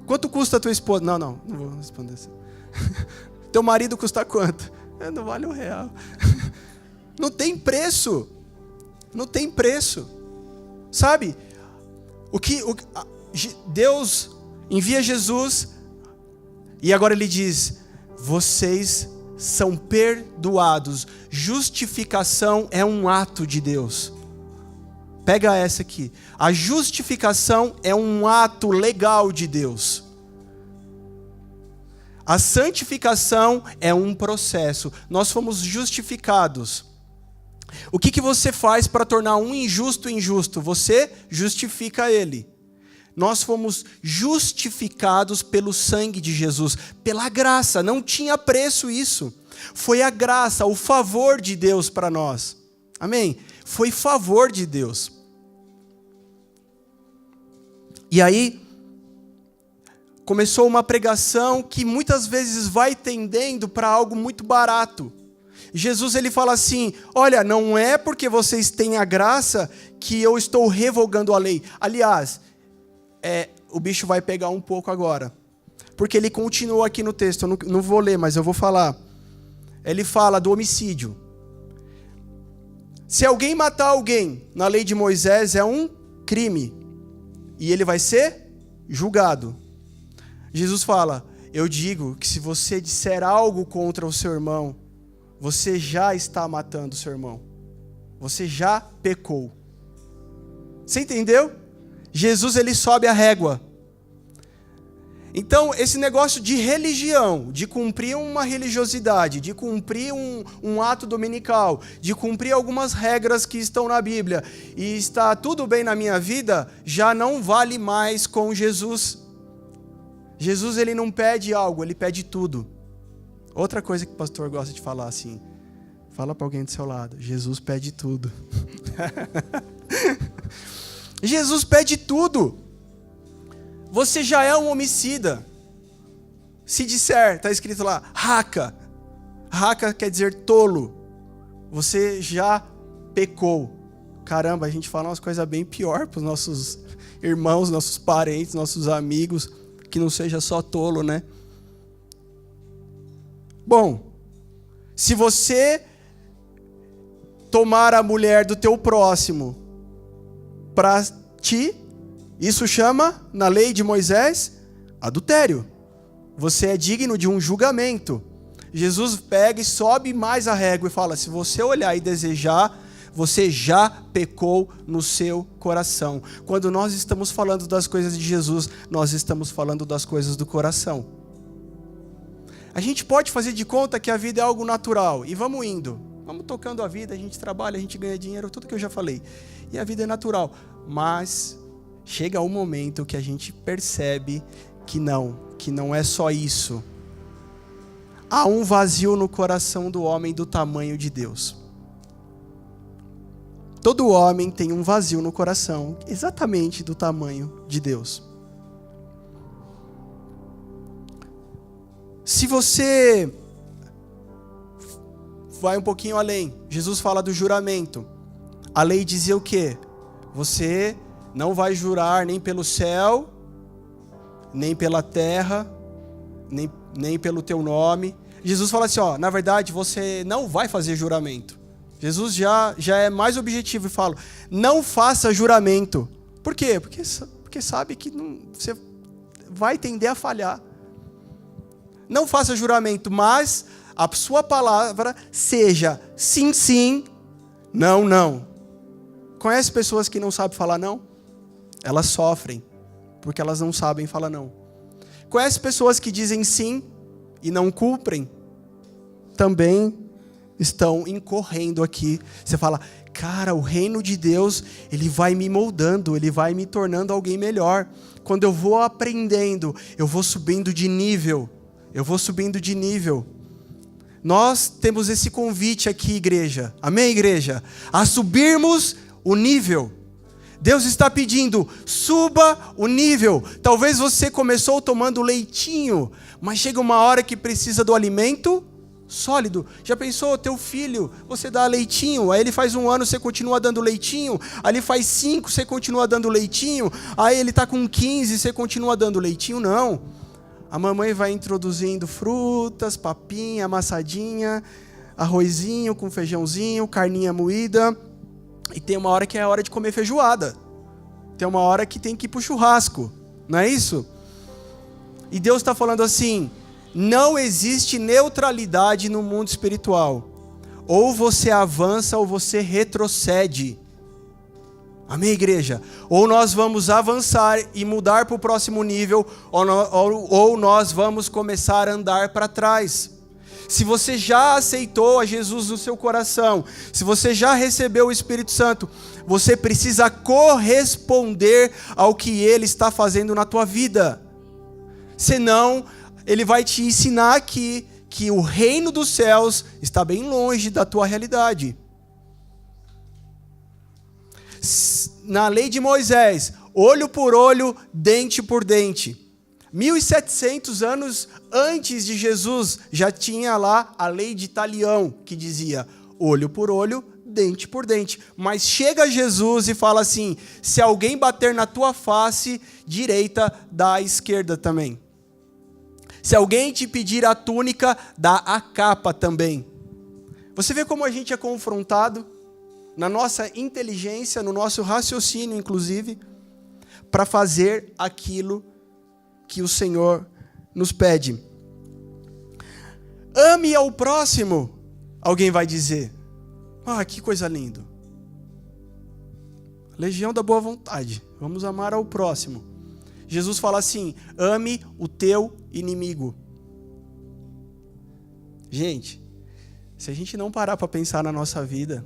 Quanto custa a tua esposa? Não vou responder assim. Teu marido custa quanto? Não vale R$1. Não tem preço. Não tem preço. Sabe? Deus envia Jesus e agora ele diz: vocês são perdoados. Justificação é um ato de Deus. Pega essa aqui. A justificação é um ato legal de Deus. A santificação é um processo. Nós fomos justificados. O que você faz para tornar um injusto injusto? Você justifica ele. Nós fomos justificados pelo sangue de Jesus, pela graça. Não tinha preço isso. Foi a graça, o favor de Deus para nós. Amém? Foi favor de Deus. E aí, começou uma pregação que muitas vezes vai tendendo para algo muito barato. Jesus ele fala assim: olha, não é porque vocês têm a graça que eu estou revogando a lei. Aliás, o bicho vai pegar um pouco agora. Porque ele continua aqui no texto, eu não vou ler, mas eu vou falar. Ele fala do homicídio. Se alguém matar alguém, na lei de Moisés, é um crime. E ele vai ser julgado. Jesus fala: eu digo que se você disser algo contra o seu irmão, você já está matando o seu irmão. Você já pecou. Você entendeu? Jesus ele sobe a régua. Então, esse negócio de religião, de cumprir uma religiosidade, de cumprir um ato dominical, de cumprir algumas regras que estão na Bíblia, e está tudo bem na minha vida, já não vale mais com Jesus. Jesus ele não pede algo, ele pede tudo. Outra coisa que o pastor gosta de falar assim, fala para alguém do seu lado: Jesus pede tudo. Jesus pede tudo. Você já é um homicida. Se disser, está escrito lá, raca. Raca quer dizer tolo. Você já pecou. Caramba, a gente fala umas coisas bem pior para os nossos irmãos, nossos parentes, nossos amigos, que não seja só tolo, né? Bom, se você tomar a mulher do teu próximo para ti, isso chama, na lei de Moisés, adultério. Você é digno de um julgamento. Jesus pega e sobe mais a régua e fala: se você olhar e desejar, você já pecou no seu coração. Quando nós estamos falando das coisas de Jesus, nós estamos falando das coisas do coração. A gente pode fazer de conta que a vida é algo natural, e vamos indo. Vamos tocando a vida, a gente trabalha, a gente ganha dinheiro, tudo que eu já falei. E a vida é natural. Mas chega um momento que a gente percebe que não é só isso. Há um vazio no coração do homem do tamanho de Deus. Todo homem tem um vazio no coração, exatamente do tamanho de Deus. Se você vai um pouquinho além, Jesus fala do juramento. A lei dizia o quê? Você não vai jurar nem pelo céu, nem pela terra, nem pelo teu nome. Jesus fala assim, na verdade você não vai fazer juramento. Jesus já é mais objetivo e fala, não faça juramento. Por quê? Porque sabe que você vai tender a falhar. Não faça juramento, mas a sua palavra seja sim, sim, não, não. Conhece pessoas que não sabem falar não? Elas sofrem, porque elas não sabem falar não. Conhece pessoas que dizem sim e não cumprem? Também estão incorrendo aqui. Você fala, cara, o reino de Deus, ele vai me moldando, ele vai me tornando alguém melhor. Quando eu vou aprendendo, eu vou subindo de nível. Nós temos esse convite aqui, igreja. Amém, igreja? A subirmos o nível. Deus está pedindo, suba o nível. Talvez você começou tomando leitinho, mas chega uma hora que precisa do alimento sólido. Já pensou, teu filho, você dá leitinho, aí ele faz 1 ano, você continua dando leitinho, aí ele faz 5, você continua dando leitinho, aí ele está com 15, você continua dando leitinho? Não. A mamãe vai introduzindo frutas, papinha, amassadinha, arrozinho com feijãozinho, carninha moída, e tem uma hora que é a hora de comer feijoada. Tem uma hora que tem que ir pro churrasco, não é isso? E Deus está falando assim, não existe neutralidade no mundo espiritual. Ou você avança ou você retrocede. Amém, igreja? Ou nós vamos avançar e mudar para o próximo nível, ou nós vamos começar a andar para trás. Se você já aceitou a Jesus no seu coração, se você já recebeu o Espírito Santo, você precisa corresponder ao que Ele está fazendo na tua vida. Senão, Ele vai te ensinar aqui que o reino dos céus está bem longe da tua realidade. Na lei de Moisés, olho por olho, dente por dente. 1700 anos antes de Jesus, já tinha lá a lei de Talião, que dizia olho por olho, dente por dente. Mas chega Jesus e fala assim, se alguém bater na tua face direita, dá a esquerda também. Se alguém te pedir a túnica, dá a capa também. Você vê como a gente é confrontado na nossa inteligência, no nosso raciocínio, inclusive, para fazer aquilo que o Senhor nos pede. Ame ao próximo, alguém vai dizer. Que coisa linda. Legião da boa vontade. Vamos amar ao próximo. Jesus fala assim, ame o teu inimigo. Gente, se a gente não parar para pensar na nossa vida,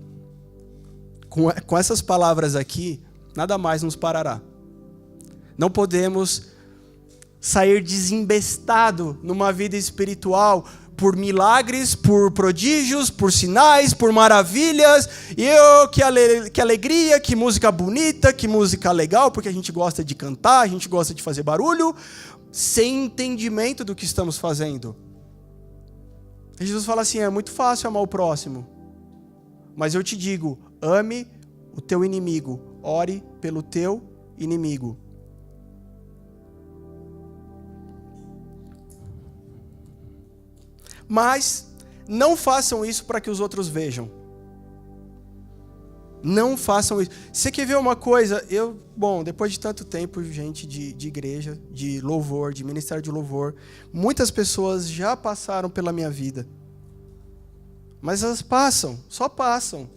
com essas palavras aqui, nada mais nos parará. Não podemos sair desembestado numa vida espiritual por milagres, por prodígios, por sinais, por maravilhas. Que alegria, que música bonita, que música legal, porque a gente gosta de cantar, a gente gosta de fazer barulho, sem entendimento do que estamos fazendo. E Jesus fala assim, é muito fácil amar o próximo, mas eu te digo, ame o teu inimigo, ore pelo teu inimigo. Mas não façam isso para que os outros vejam. Não façam isso. Você quer ver uma coisa? Depois de tanto tempo, gente, de igreja, de louvor, de ministério de louvor, muitas pessoas já passaram pela minha vida. Mas elas passam, só passam.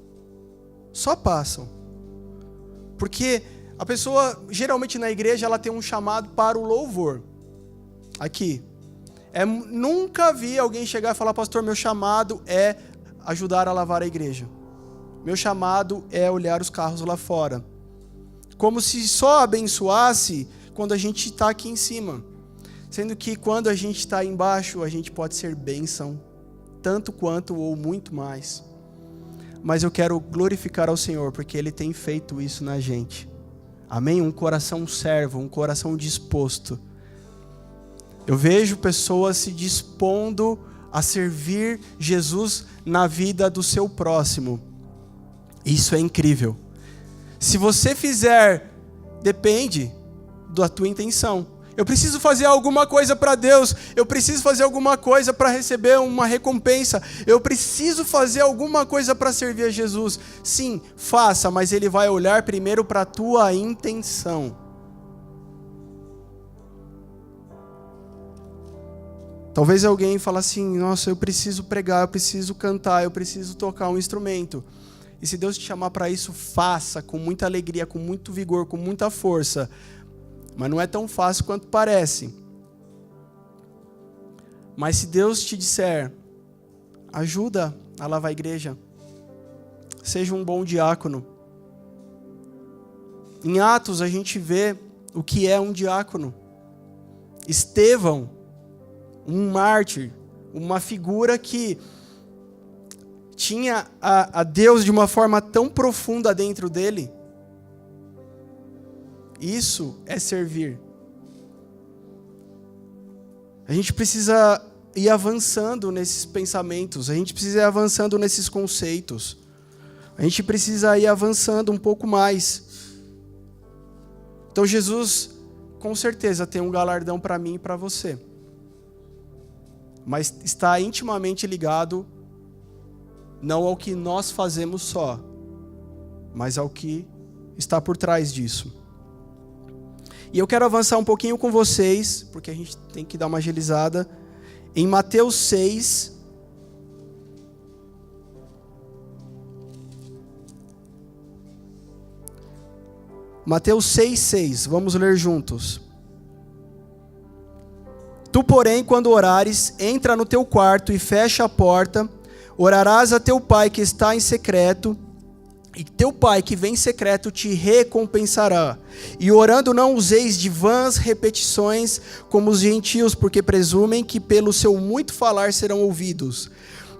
Só passam. Porque a pessoa, geralmente na igreja, ela tem um chamado para o louvor. Aqui. Nunca vi alguém chegar e falar, pastor, meu chamado é ajudar a lavar a igreja. Meu chamado é olhar os carros lá fora. Como se só abençoasse quando a gente está aqui em cima. Sendo que quando a gente está embaixo, a gente pode ser bênção, tanto quanto ou muito mais. Mas eu quero glorificar ao Senhor, porque Ele tem feito isso na gente. Amém? Um coração servo, um coração disposto. Eu vejo pessoas se dispondo a servir Jesus na vida do seu próximo. Isso é incrível. Se você fizer, depende da tua intenção. Eu preciso fazer alguma coisa para Deus. Eu preciso fazer alguma coisa para receber uma recompensa. Eu preciso fazer alguma coisa para servir a Jesus. Sim, faça, mas Ele vai olhar primeiro para a tua intenção. Talvez alguém fale assim, nossa, eu preciso pregar, eu preciso cantar, eu preciso tocar um instrumento. E se Deus te chamar para isso, faça com muita alegria, com muito vigor, com muita força. Mas não é tão fácil quanto parece. Mas se Deus te disser, ajuda a lavar a igreja, seja um bom diácono. Em Atos a gente vê o que é um diácono. Estevão, um mártir, uma figura que tinha a Deus de uma forma tão profunda dentro dele. Isso é servir. A gente precisa ir avançando nesses pensamentos, a gente precisa ir avançando nesses conceitos, a gente precisa ir avançando um pouco mais. Então Jesus, com certeza, tem um galardão para mim e para você. Mas está intimamente ligado não ao que nós fazemos só, mas ao que está por trás disso. E eu quero avançar um pouquinho com vocês, porque a gente tem que dar uma agilizada, em Mateus 6. Mateus 6:6, vamos ler juntos. Tu, porém, quando orares, entra no teu quarto e fecha a porta, orarás a teu pai que está em secreto, e teu pai que vem em secreto te recompensará. E orando não useis de vãs repetições como os gentios, porque presumem que pelo seu muito falar serão ouvidos.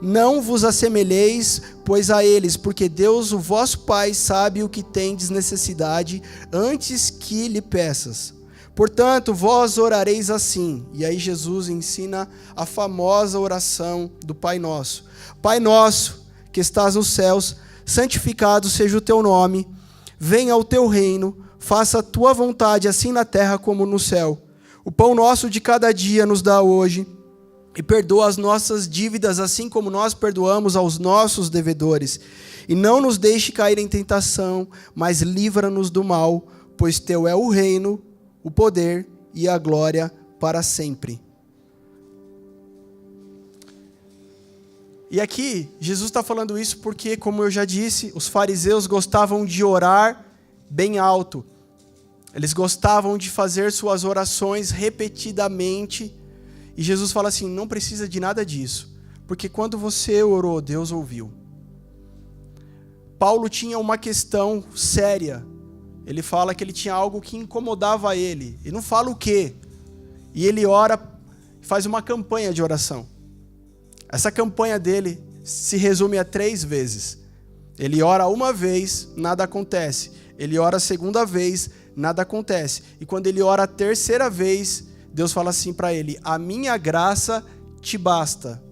Não vos assemelheis, pois a eles, porque Deus, o vosso Pai, sabe o que tendes necessidade, antes que lhe peças. Portanto, vós orareis assim. E aí Jesus ensina a famosa oração do Pai Nosso. Pai nosso, que estás nos céus, santificado seja o teu nome, venha o teu reino, faça a tua vontade, assim na terra como no céu. O pão nosso de cada dia nos dá hoje, e perdoa as nossas dívidas, assim como nós perdoamos aos nossos devedores. E não nos deixe cair em tentação, mas livra-nos do mal, pois teu é o reino, o poder e a glória para sempre. E aqui, Jesus está falando isso porque, como eu já disse, os fariseus gostavam de orar bem alto. Eles gostavam de fazer suas orações repetidamente. E Jesus fala assim, não precisa de nada disso. Porque quando você orou, Deus ouviu. Paulo tinha uma questão séria. Ele fala que ele tinha algo que incomodava ele. Ele não fala o quê. E ele ora, faz uma campanha de oração. Essa campanha dele se resume a 3 vezes. Ele ora uma vez, nada acontece. Ele ora a segunda vez, nada acontece. E quando ele ora a terceira vez, Deus fala assim para ele, a minha graça te basta.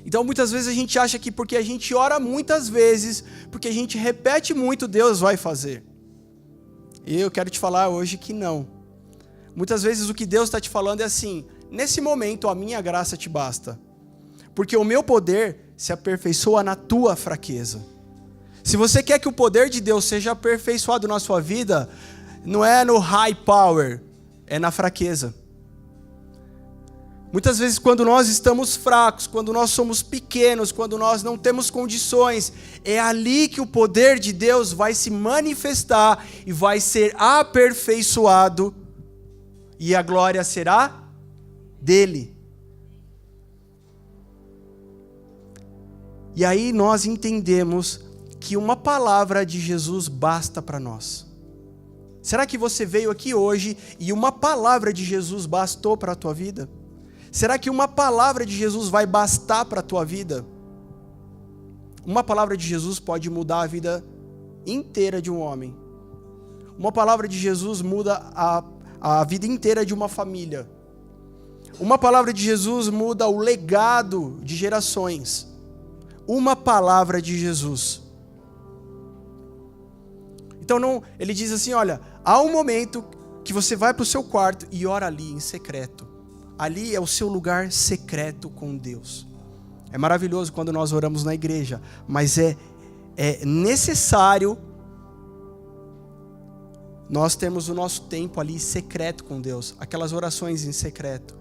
Então muitas vezes a gente acha que porque a gente ora muitas vezes, porque a gente repete muito, Deus vai fazer. E eu quero te falar hoje que não. Muitas vezes o que Deus está te falando é assim, nesse momento a minha graça te basta. Porque o meu poder se aperfeiçoa na tua fraqueza. Se você quer que o poder de Deus seja aperfeiçoado na sua vida, não é no high power, é na fraqueza. Muitas vezes quando nós estamos fracos, quando nós somos pequenos, quando nós não temos condições, é ali que o poder de Deus vai se manifestar e vai ser aperfeiçoado e a glória será dele. E aí nós entendemos que uma palavra de Jesus basta para nós. Será que você veio aqui hoje e uma palavra de Jesus bastou para a tua vida? Será que uma palavra de Jesus vai bastar para a tua vida? Uma palavra de Jesus pode mudar a vida inteira de um homem. Uma palavra de Jesus muda a vida inteira de uma família. Uma palavra de Jesus muda o legado de gerações. Uma palavra de Jesus. Então ele diz assim, olha, há um momento que você vai para o seu quarto e ora ali em secreto. Ali é o seu lugar secreto com Deus. É maravilhoso quando nós oramos na igreja, mas é necessário nós termos o nosso tempo ali secreto com Deus, aquelas orações em secreto.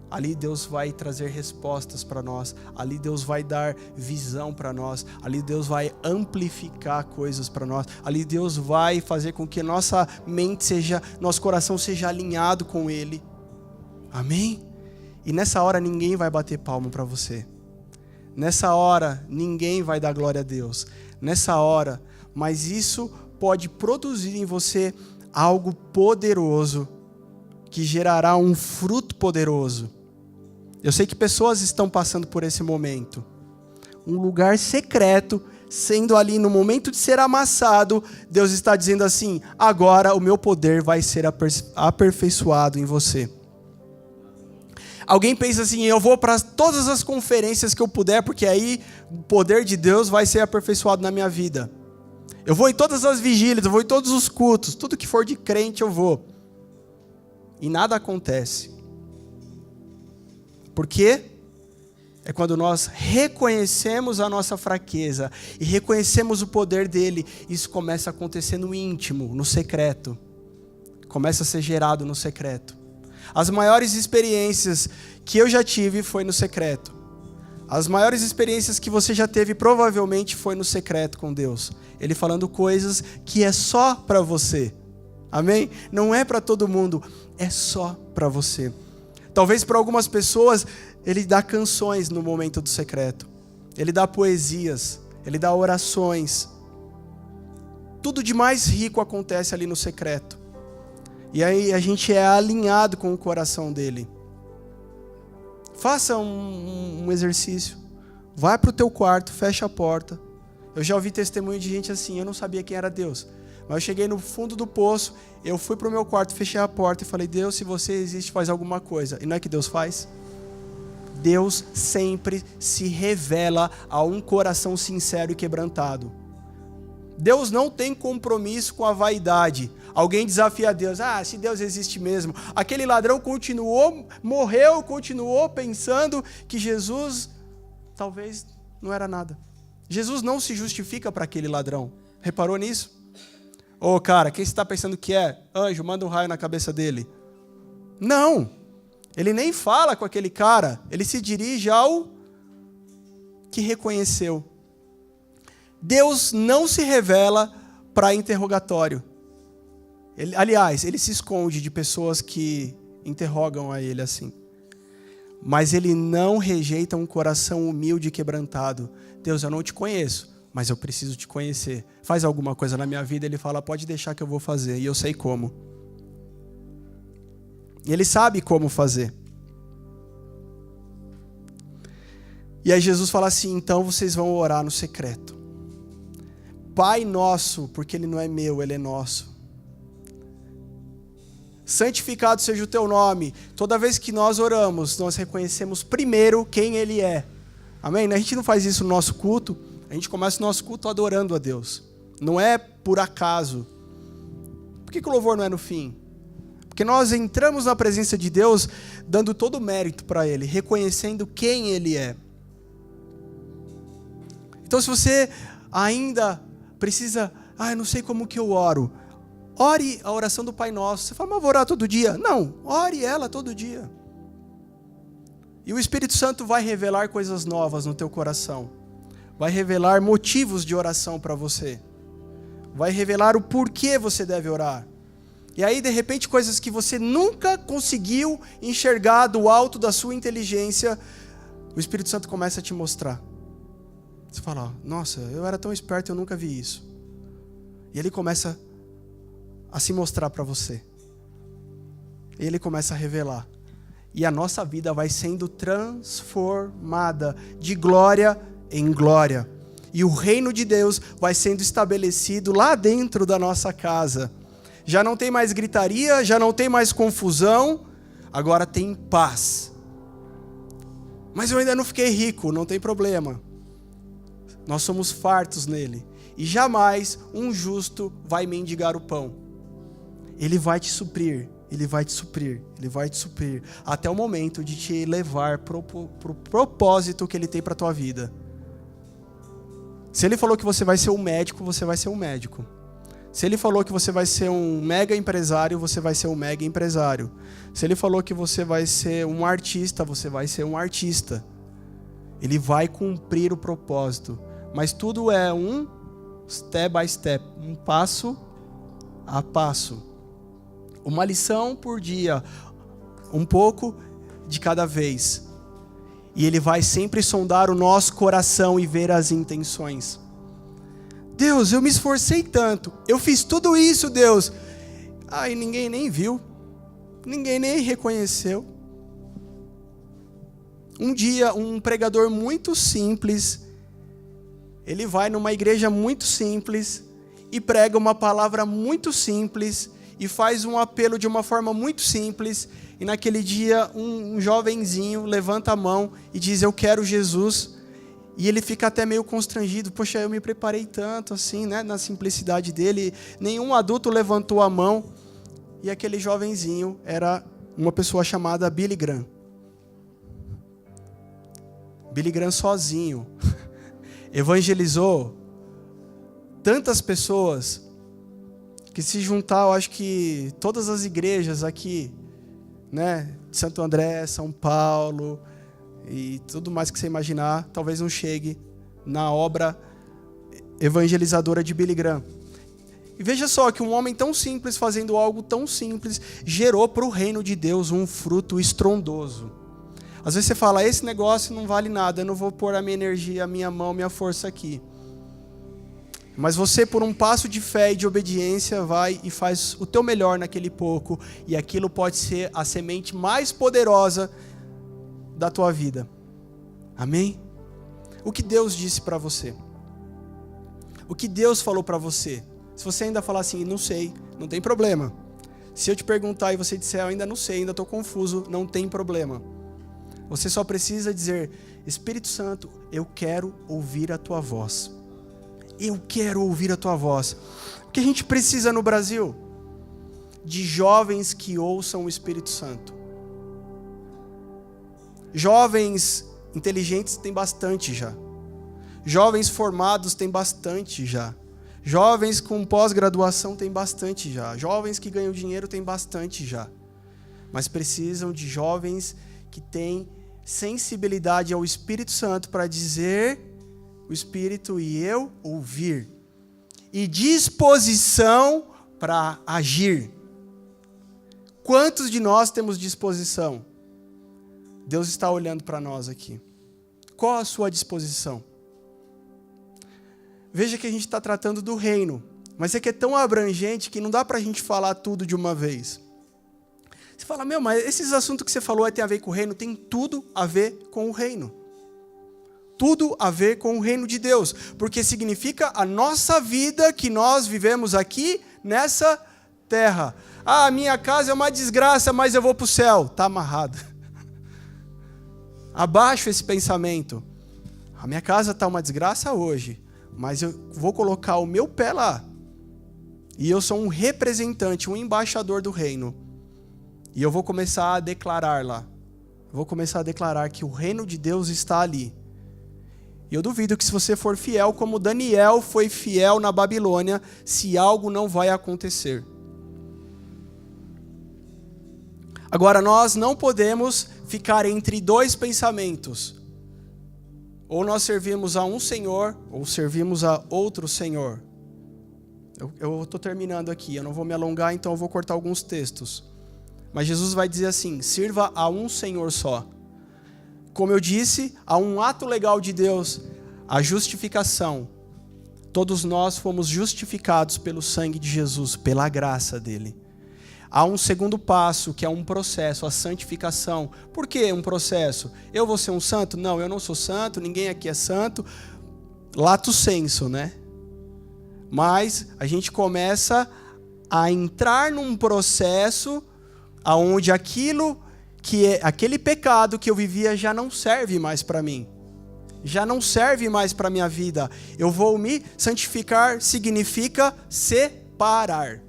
Ali Deus vai trazer respostas para nós, ali Deus vai dar visão para nós, ali Deus vai amplificar coisas para nós, ali Deus vai fazer com que nossa mente nosso coração seja alinhado com Ele. Amém? E nessa hora ninguém vai bater palma para você. Nessa hora ninguém vai dar glória a Deus. Nessa hora, mas isso pode produzir em você algo poderoso, que gerará um fruto poderoso. Eu sei que pessoas estão passando por esse momento. Um lugar secreto, sendo ali no momento de ser amassado, Deus está dizendo assim, agora o meu poder vai ser aperfeiçoado em você. Alguém pensa assim, eu vou para todas as conferências que eu puder, porque aí o poder de Deus vai ser aperfeiçoado na minha vida. Eu vou em todas as vigílias, eu vou em todos os cultos, tudo que for de crente eu vou. E nada acontece. Por quê? É quando nós reconhecemos a nossa fraqueza e reconhecemos o poder dele, isso começa a acontecer no íntimo, no secreto. Começa a ser gerado no secreto. As maiores experiências que eu já tive foi no secreto. As maiores experiências que você já teve provavelmente foi no secreto com Deus. Ele falando coisas que é só para você. Amém? Não é para todo mundo, é só para você. Talvez para algumas pessoas, ele dá canções no momento do secreto. Ele dá poesias, ele dá orações. Tudo de mais rico acontece ali no secreto. E aí a gente é alinhado com o coração dele. Faça um exercício. Vai para o teu quarto, fecha a porta. Eu já ouvi testemunho de gente assim, eu não sabia quem era Deus. Mas eu cheguei no fundo do poço, eu fui para o meu quarto, fechei a porta e falei, Deus, se você existe, faz alguma coisa. E não é que Deus faz? Deus sempre se revela a um coração sincero e quebrantado. Deus não tem compromisso com a vaidade. Alguém desafia Deus, se Deus existe mesmo. Aquele ladrão morreu, continuou pensando que Jesus talvez não era nada. Jesus não se justifica para aquele ladrão. Reparou nisso? Cara, quem você está pensando que é? Anjo, manda um raio na cabeça dele. Não. Ele nem fala com aquele cara. Ele se dirige ao que reconheceu. Deus não se revela para interrogatório. Ele se esconde de pessoas que interrogam a ele assim. Mas ele não rejeita um coração humilde e quebrantado. Deus, eu não te conheço, mas eu preciso te conhecer. Faz alguma coisa na minha vida, ele fala, pode deixar que eu vou fazer, e eu sei como. E ele sabe como fazer. E aí Jesus fala assim, então vocês vão orar no secreto. Pai nosso, porque ele não é meu, ele é nosso. Santificado seja o teu nome. Toda vez que nós oramos, nós reconhecemos primeiro quem ele é. Amém? A gente não faz isso no nosso culto. A gente começa o nosso culto adorando a Deus. Não é por acaso. Por que o louvor não é no fim? Porque nós entramos na presença de Deus dando todo o mérito para ele, reconhecendo quem ele é. Então se você ainda precisa, eu não sei como que eu oro. Ore a oração do Pai Nosso. Você fala, mas eu vou orar todo dia. Não, ore ela todo dia. E o Espírito Santo vai revelar coisas novas no teu coração. Vai revelar motivos de oração para você. Vai revelar o porquê você deve orar. E aí, de repente, coisas que você nunca conseguiu enxergar do alto da sua inteligência, o Espírito Santo começa a te mostrar. Você fala, nossa, eu era tão esperto, eu nunca vi isso. E ele começa a se mostrar para você. Ele começa a revelar. E a nossa vida vai sendo transformada de glória em glória. E o reino de Deus vai sendo estabelecido lá dentro da nossa casa. já não tem mais gritaria, já não tem mais confusão, agora tem paz. Mas eu ainda não fiquei rico, não tem problema. Nós somos fartos nele. E jamais um justo vai mendigar o pão. Ele vai te suprir, ele vai te suprir, ele vai te suprir, até o momento de te levar para o propósito que ele tem para a tua vida. Se ele falou que você vai ser um médico, você vai ser um médico. Se ele falou que você vai ser um mega empresário, você vai ser um mega empresário. Se ele falou que você vai ser um artista, você vai ser um artista. Ele vai cumprir o propósito. Mas tudo é um step by step, um passo a passo. Uma lição por dia, um pouco de cada vez. E ele vai sempre sondar o nosso coração e ver as intenções. Deus, eu me esforcei tanto, eu fiz tudo isso, Deus. E ninguém nem viu, ninguém nem reconheceu. Um dia, um pregador muito simples, ele vai numa igreja muito simples e prega uma palavra muito simples e faz um apelo de uma forma muito simples. E naquele dia, um jovenzinho levanta a mão e diz, eu quero Jesus. E ele fica até meio constrangido. Poxa, eu me preparei tanto assim, né? Na simplicidade dele. Nenhum adulto levantou a mão. E aquele jovenzinho era uma pessoa chamada Billy Graham. Billy Graham sozinho evangelizou tantas pessoas que, se juntar, eu acho que todas as igrejas aqui, né, de Santo André, São Paulo e tudo mais que você imaginar, talvez não chegue na obra evangelizadora de Billy Graham. E veja só que um homem tão simples fazendo algo tão simples gerou para o reino de Deus um fruto estrondoso. Às vezes você fala, esse negócio não vale nada, eu não vou pôr a minha energia, a minha mão, a minha força aqui. Mas você, por um passo de fé e de obediência, vai e faz o teu melhor naquele pouco, e aquilo pode ser a semente mais poderosa da tua vida. Amém? O que Deus disse para você? O que Deus falou para você? Se você ainda falar assim, não sei, não tem problema. Se eu te perguntar e você disser, eu ainda não sei, ainda estou confuso, não tem problema. Você só precisa dizer, Espírito Santo, eu quero ouvir a tua voz. Eu quero ouvir a tua voz. O que a gente precisa no Brasil? De jovens que ouçam o Espírito Santo. Jovens inteligentes tem bastante já. Jovens formados tem bastante já. Jovens com pós-graduação tem bastante já. Jovens que ganham dinheiro tem bastante já. Mas precisam de jovens que têm sensibilidade ao Espírito Santo para dizer o Espírito e eu ouvir. E disposição para agir. Quantos de nós temos disposição? Deus está olhando para nós aqui. Qual a sua disposição? Veja que a gente está tratando do reino, mas é que é tão abrangente que não dá para a gente falar tudo de uma vez. Você fala, mas esses assuntos que você falou tem a ver com o reino? Tem tudo a ver com o reino. Tudo a ver com o reino de Deus, porque significa a nossa vida que nós vivemos aqui nessa terra. A minha casa é uma desgraça, mas eu vou para o céu. Está amarrado. Abaixo esse pensamento. A minha casa está uma desgraça hoje, mas eu vou colocar o meu pé lá. E eu sou um representante, um embaixador do reino. E eu vou começar a declarar lá. Vou começar a declarar que o reino de Deus está ali. E eu duvido que, se você for fiel, como Daniel foi fiel na Babilônia, se algo não vai acontecer. Agora, nós não podemos ficar entre dois pensamentos. Ou nós servimos a um Senhor, ou servimos a outro Senhor. Eu estou terminando aqui, eu não vou me alongar, então eu vou cortar alguns textos. Mas Jesus vai dizer assim, sirva a um Senhor só. Como eu disse, há um ato legal de Deus, a justificação. Todos nós fomos justificados pelo sangue de Jesus, pela graça dele. Há um segundo passo, que é um processo, a santificação. Por que um processo? Eu vou ser um santo? Não, eu não sou santo, ninguém aqui é santo. Lato sensu, né? Mas a gente começa a entrar num processo onde aquele pecado que eu vivia já não serve mais para mim. Já não serve mais para a minha vida. Eu vou me santificar, significa separar.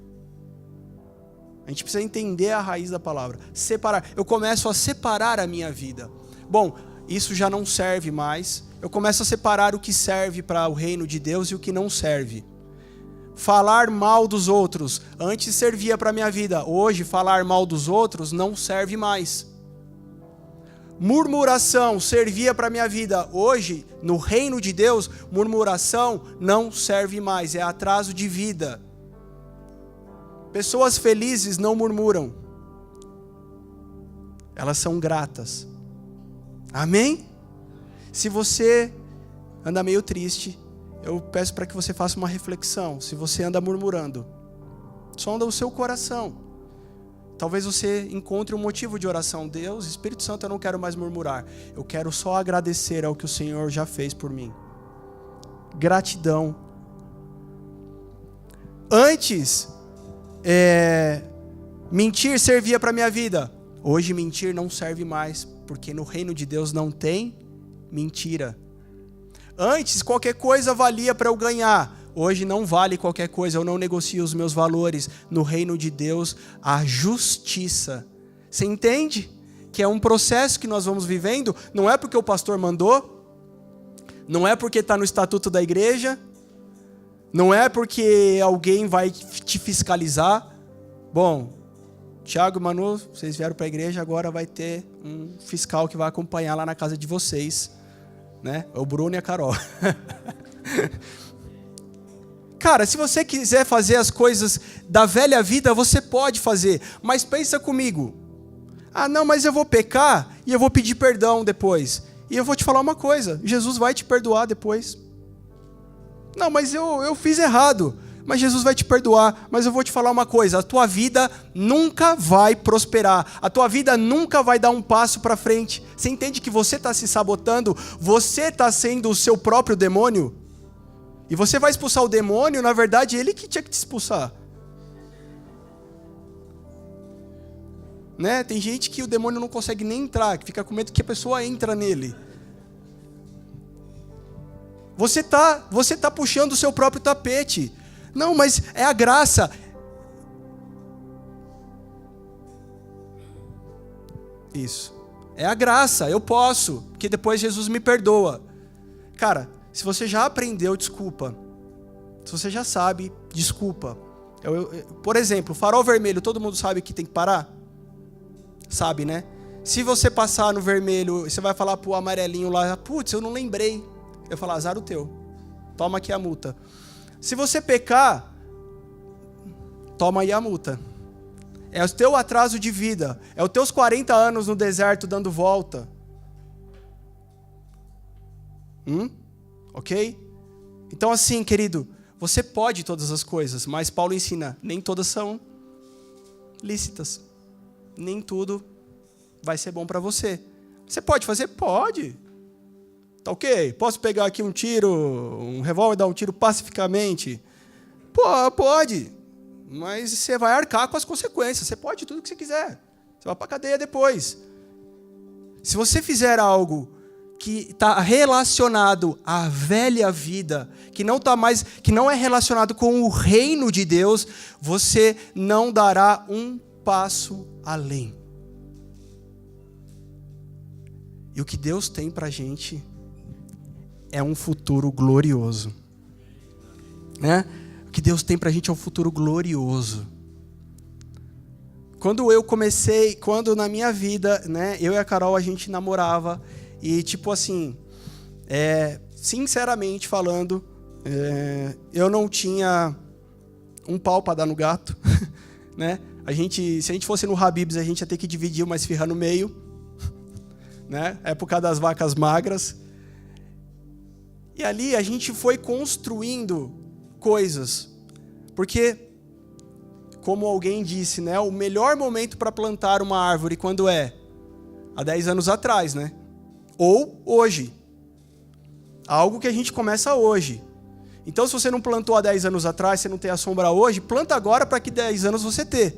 A gente precisa entender a raiz da palavra. Separar. Eu começo a separar a minha vida. Bom, isso já não serve mais. Eu começo a separar o que serve para o reino de Deus e o que não serve. Falar mal dos outros. Antes servia para a minha vida. Hoje, falar mal dos outros não serve mais. Murmuração servia para a minha vida. Hoje, no reino de Deus, murmuração não serve mais. É atraso de vida. Pessoas felizes não murmuram. Elas são gratas. Amém? Se você anda meio triste, eu peço para que você faça uma reflexão. Se você anda murmurando, sonda o seu coração. Talvez você encontre um motivo de oração. Deus, Espírito Santo, eu não quero mais murmurar. Eu quero só agradecer ao que o Senhor já fez por mim. Gratidão. Antes, mentir servia para a minha vida. Hoje mentir não serve mais, porque no reino de Deus não tem mentira. Antes, qualquer coisa valia para eu ganhar. Hoje não vale qualquer coisa, eu não negocio os meus valores. No reino de Deus, a justiça. Você entende? Que é um processo que nós vamos vivendo. Não é porque o pastor mandou. Não é porque está no estatuto da igreja. Não é porque alguém vai te fiscalizar. Bom, Tiago e Manu, vocês vieram para a igreja, agora vai ter um fiscal que vai acompanhar lá na casa de vocês. Né? É o Bruno e a Carol. Cara, se você quiser fazer as coisas da velha vida, você pode fazer. Mas pensa comigo. Ah, não, mas eu vou pecar e eu vou pedir perdão depois. E eu vou te falar uma coisa. Jesus vai te perdoar depois. Não, mas eu fiz errado. Mas Jesus vai te perdoar. Mas eu vou te falar uma coisa. A tua vida nunca vai prosperar. A tua vida nunca vai dar um passo para frente. Você entende que você está se sabotando? Você está sendo o seu próprio demônio? E você vai expulsar o demônio, na verdade, ele que tinha que te expulsar. Né? Tem gente que o demônio não consegue nem entrar, que fica com medo que a pessoa entra nele. Você tá puxando o seu próprio tapete. Não, mas é a graça. Isso. É a graça, eu posso, porque depois Jesus me perdoa. Cara, se você já aprendeu, desculpa. Se você já sabe, desculpa. Por exemplo, farol vermelho, todo mundo sabe que tem que parar? Sabe, né? Se você passar no vermelho, você vai falar pro amarelinho lá, putz, eu não lembrei. Eu vou falar, azar o teu. Toma aqui a multa. Se você pecar, toma aí a multa. É o teu atraso de vida. É os teus 40 anos no deserto dando volta. Ok? Então assim, querido, você pode todas as coisas, mas Paulo ensina, nem todas são lícitas. Nem tudo vai ser bom para você. Você pode fazer? Pode. Tá ok? Posso pegar aqui um tiro, um revólver e dar um tiro pacificamente? Pode. Mas você vai arcar com as consequências. Você pode tudo o que você quiser. Você vai para a cadeia depois. Se você fizer algo que está relacionado à velha vida, que não é relacionado com o reino de Deus, você não dará um passo além. E o que Deus tem para a gente é um futuro glorioso. Né? O que Deus tem para a gente é um futuro glorioso. Quando na minha vida, né, eu e a Carol, a gente namorava, e tipo assim, sinceramente falando, eu não tinha um pau para dar no gato. Né? Se a gente fosse no Habib's, a gente ia ter que dividir uma esfirra no meio. Né? Época das vacas magras. E ali a gente foi construindo coisas. Porque, como alguém disse, né, o melhor momento para plantar uma árvore, quando é? Há 10 anos atrás, né? Ou hoje. Algo que a gente começa hoje. Então, se você não plantou há 10 anos atrás, você não tem a sombra hoje, planta agora para que 10 anos você ter.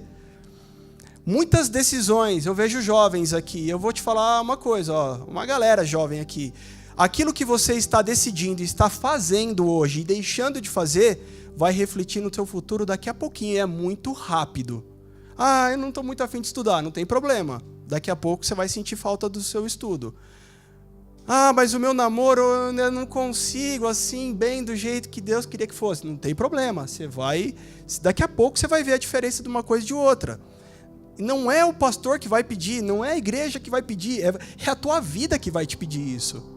Muitas decisões, eu vejo jovens aqui, eu vou te falar uma coisa, ó, uma galera jovem aqui. Aquilo que você está decidindo, está fazendo hoje e deixando de fazer, vai refletir no teu futuro daqui a pouquinho, é muito rápido. Ah, eu não estou muito afim de estudar, não tem problema. Daqui a pouco você vai sentir falta do seu estudo. Ah, mas o meu namoro eu não consigo assim, bem do jeito que Deus queria que fosse. Não tem problema, daqui a pouco você vai ver a diferença de uma coisa e de outra. Não é o pastor que vai pedir, não é a igreja que vai pedir, é a tua vida que vai te pedir isso.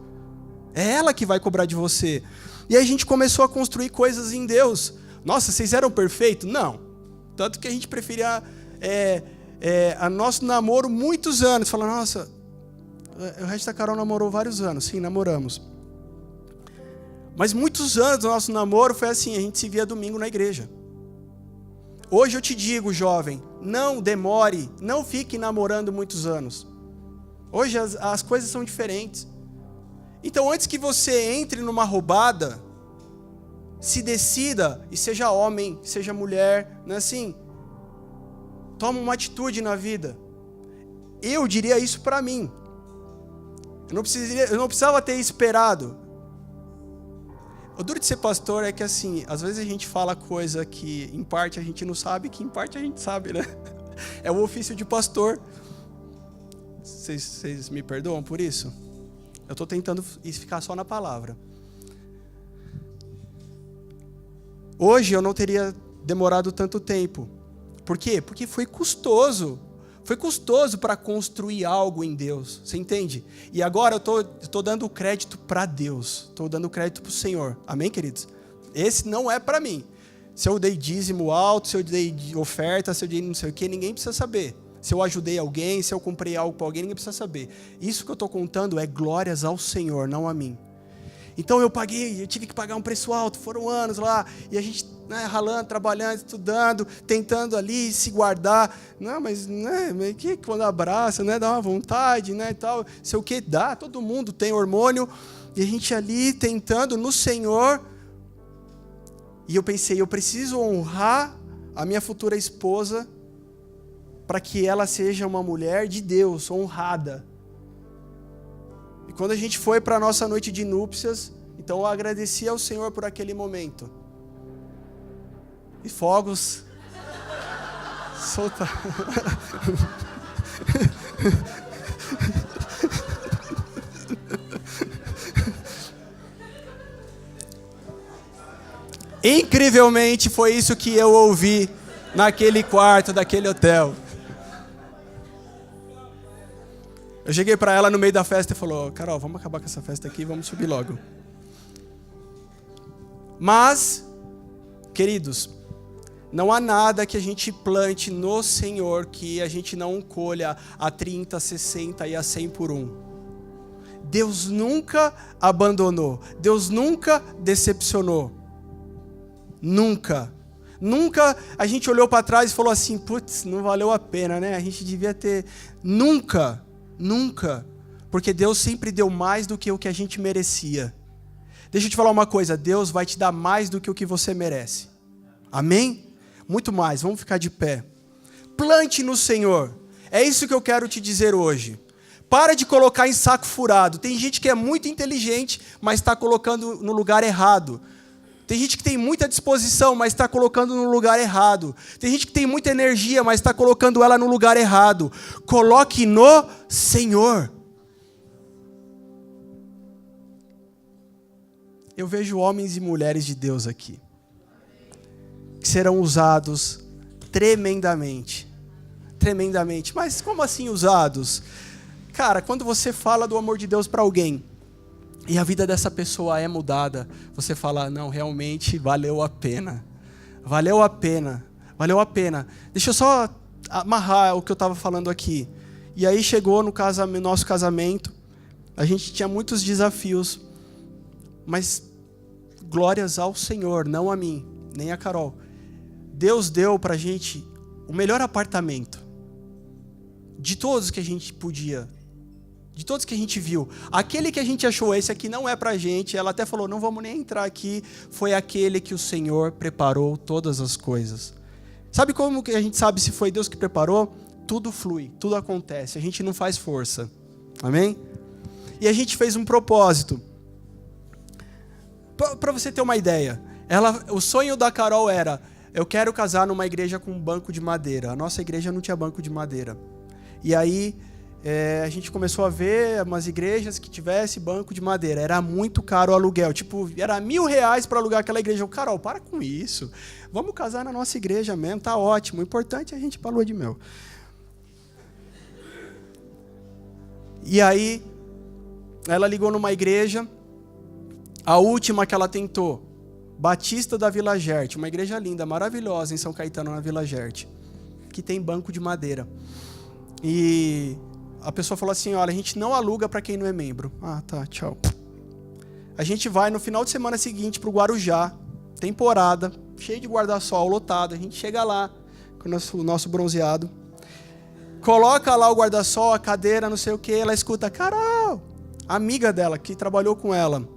É ela que vai cobrar de você. E aí a gente começou a construir coisas em Deus. Nossa, vocês eram perfeitos? Não. Tanto que a gente preferia a nosso namoro muitos anos. Fala, nossa, o resto da Carol namorou vários anos. Sim, namoramos. Mas muitos anos do nosso namoro foi assim, a gente se via domingo na igreja. Hoje eu te digo, jovem, não demore, não fique namorando muitos anos. Hoje as coisas são diferentes. Então, antes que você entre numa roubada, se decida, e seja homem, seja mulher, não é assim? Toma uma atitude na vida. Eu diria isso para mim. Eu não precisava ter esperado. O duro de ser pastor é que, assim, às vezes a gente fala coisa que em parte a gente não sabe, que em parte a gente sabe, né? É o ofício de pastor. Vocês me perdoam por isso? Eu estou tentando ficar só na palavra. Hoje eu não teria demorado tanto tempo. Por quê? Porque foi custoso. Foi custoso para construir algo em Deus. Você entende? E agora eu estou dando crédito para Deus. Estou dando crédito para o Senhor. Amém, queridos? Esse não é para mim. Se eu dei dízimo alto, se eu dei oferta, se eu dei não sei o quê, ninguém precisa saber. Se eu ajudei alguém, se eu comprei algo para alguém, ninguém precisa saber. Isso que eu estou contando é glórias ao Senhor, não a mim. Então eu tive que pagar um preço alto, foram anos lá, e a gente ralando, trabalhando, estudando, tentando ali se guardar. Não, mas que quando abraça, dá uma vontade, e tal, sei o que, dá, todo mundo tem hormônio, e a gente ali tentando no Senhor, e eu pensei, eu preciso honrar a minha futura esposa, para que ela seja uma mulher de Deus, honrada. E quando a gente foi para a nossa noite de núpcias, então eu agradeci ao Senhor por aquele momento. E fogos. Solta. Incrivelmente foi isso que eu ouvi naquele quarto daquele hotel. Eu cheguei para ela no meio da festa e falou, Carol, vamos acabar com essa festa aqui e vamos subir logo. Mas, queridos, não há nada que a gente plante no Senhor que a gente não colha a 30, 60 e a 100 por um. Deus nunca abandonou. Deus nunca decepcionou. Nunca. Nunca a gente olhou para trás e falou assim, putz, não valeu a pena, né? A gente devia ter... Nunca. Nunca, porque Deus sempre deu mais do que o que a gente merecia. Deixa eu te falar uma coisa, Deus vai te dar mais do que o que você merece. Amém? Muito mais, vamos ficar de pé. Plante no Senhor, é isso que eu quero te dizer hoje. Para de colocar em saco furado. Tem gente que é muito inteligente, mas está colocando no lugar errado. Tem gente que tem muita disposição, mas está colocando no lugar errado. Tem gente que tem muita energia, mas está colocando ela no lugar errado. Coloque no Senhor. Eu vejo homens e mulheres de Deus aqui, que serão usados tremendamente. Tremendamente. Mas como assim usados? Cara, quando você fala do amor de Deus para alguém, e a vida dessa pessoa é mudada, você fala, não, realmente valeu a pena. Valeu a pena. Valeu a pena. Deixa eu só amarrar o que eu estava falando aqui. E aí chegou no nosso casamento, a gente tinha muitos desafios, mas glórias ao Senhor, não a mim, nem a Carol. Deus deu pra gente o melhor apartamento de todos que a gente podia. De todos que a gente viu. Aquele que a gente achou, esse aqui não é pra gente, ela até falou, não vamos nem entrar aqui, foi aquele que o Senhor preparou todas as coisas. Sabe como que a gente sabe se foi Deus que preparou? Tudo flui, tudo acontece, a gente não faz força. Amém? E a gente fez um propósito. Para você ter uma ideia, o sonho da Carol era, eu quero casar numa igreja com um banco de madeira. A nossa igreja não tinha banco de madeira. E aí a gente começou a ver umas igrejas que tivesse banco de madeira. Era muito caro o aluguel. Tipo, era R$1.000 para alugar aquela igreja. Eu, Carol, para com isso. Vamos casar na nossa igreja mesmo, tá ótimo. O importante é a gente ir para a lua de mel. E aí, ela ligou numa igreja, a última que ela tentou, Batista da Vila Gerte, uma igreja linda, maravilhosa em São Caetano, na Vila Gerte, que tem banco de madeira. E a pessoa falou assim, olha, a gente não aluga para quem não é membro. Ah, tá, tchau. A gente vai no final de semana seguinte para o Guarujá, temporada, cheio de guarda-sol, lotado. A gente chega lá com o nosso bronzeado, coloca lá o guarda-sol, a cadeira, não sei o que, ela escuta, Carol, a amiga dela, que trabalhou com ela,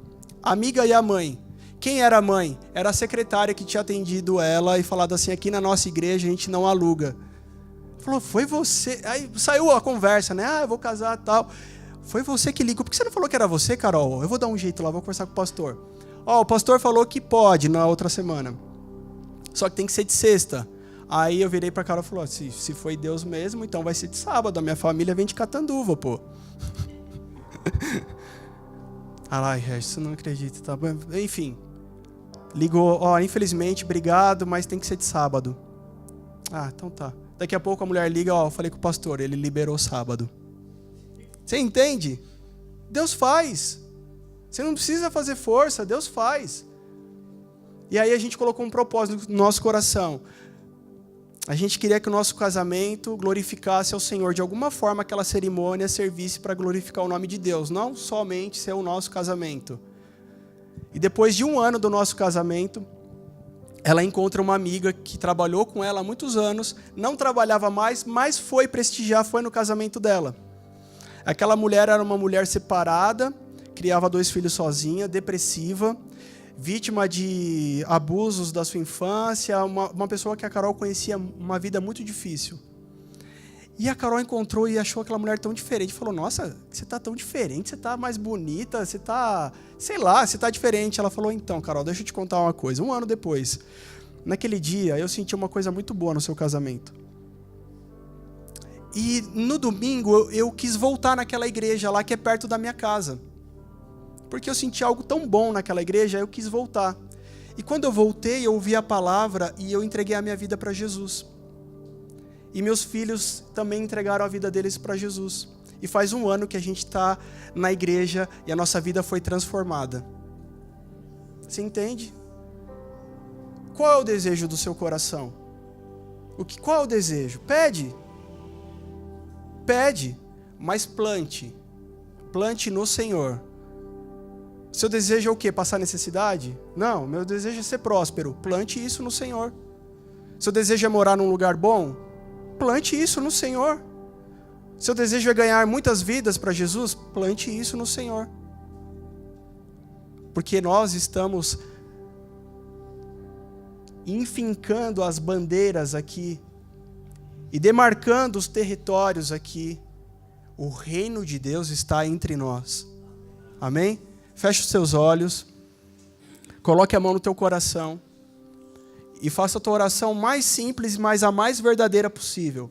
a amiga e a mãe. Quem era a mãe? Era a secretária que tinha atendido ela e falado assim, aqui na nossa igreja a gente não aluga. Falou, foi você? Aí saiu a conversa, né? Ah, eu vou casar e tal. Foi você que ligou. Por que você não falou que era você, Carol? Eu vou dar um jeito lá, vou conversar com o pastor. Ó, o pastor falou que pode na outra semana. Só que tem que ser de sexta. Aí eu virei pra Carol e falei, se foi Deus mesmo, então vai ser de sábado. A minha família vem de Catanduva, pô. Ai, isso não acredito, tá bom? Enfim. Ligou, ó, infelizmente, obrigado, mas tem que ser de sábado. Ah, então tá. Daqui a pouco a mulher liga, ó, eu falei com o pastor, ele liberou sábado. Você entende? Deus faz. Você não precisa fazer força, Deus faz. E aí a gente colocou um propósito no nosso coração. A gente queria que o nosso casamento glorificasse ao Senhor. De alguma forma, aquela cerimônia servisse para glorificar o nome de Deus. Não somente ser o nosso casamento. E depois de 1 ano do nosso casamento, ela encontra uma amiga que trabalhou com ela há muitos anos, não trabalhava mais, mas foi prestigiar, foi no casamento dela. Aquela mulher era uma mulher separada, criava 2 filhos sozinha, depressiva, vítima de abusos da sua infância, uma pessoa que a Carol conhecia uma vida muito difícil. E a Carol encontrou e achou aquela mulher tão diferente. Falou, nossa, você tá tão diferente, você tá mais bonita, você tá, sei lá, você tá diferente. Ela falou, então, Carol, deixa eu te contar uma coisa. 1 ano depois, naquele dia, eu senti uma coisa muito boa no seu casamento. E no domingo, eu quis voltar naquela igreja lá, que é perto da minha casa. Porque eu senti algo tão bom naquela igreja, eu quis voltar. E quando eu voltei, eu ouvi a palavra e eu entreguei a minha vida para Jesus. E meus filhos também entregaram a vida deles para Jesus. E faz 1 ano que a gente está na igreja e a nossa vida foi transformada. Você entende? Qual é o desejo do seu coração? Qual é o desejo? Pede. Pede, mas plante. Plante no Senhor. Seu desejo é o quê? Passar necessidade? Não, meu desejo é ser próspero. Plante isso no Senhor. Seu desejo é morar num lugar bom? Plante isso no Senhor. Seu desejo é ganhar muitas vidas para Jesus? Plante isso no Senhor. Porque nós estamos enfincando as bandeiras aqui e demarcando os territórios aqui. O reino de Deus está entre nós. Amém? Feche os seus olhos. Coloque a mão no teu coração. E faça a tua oração mais simples, mas a mais verdadeira possível.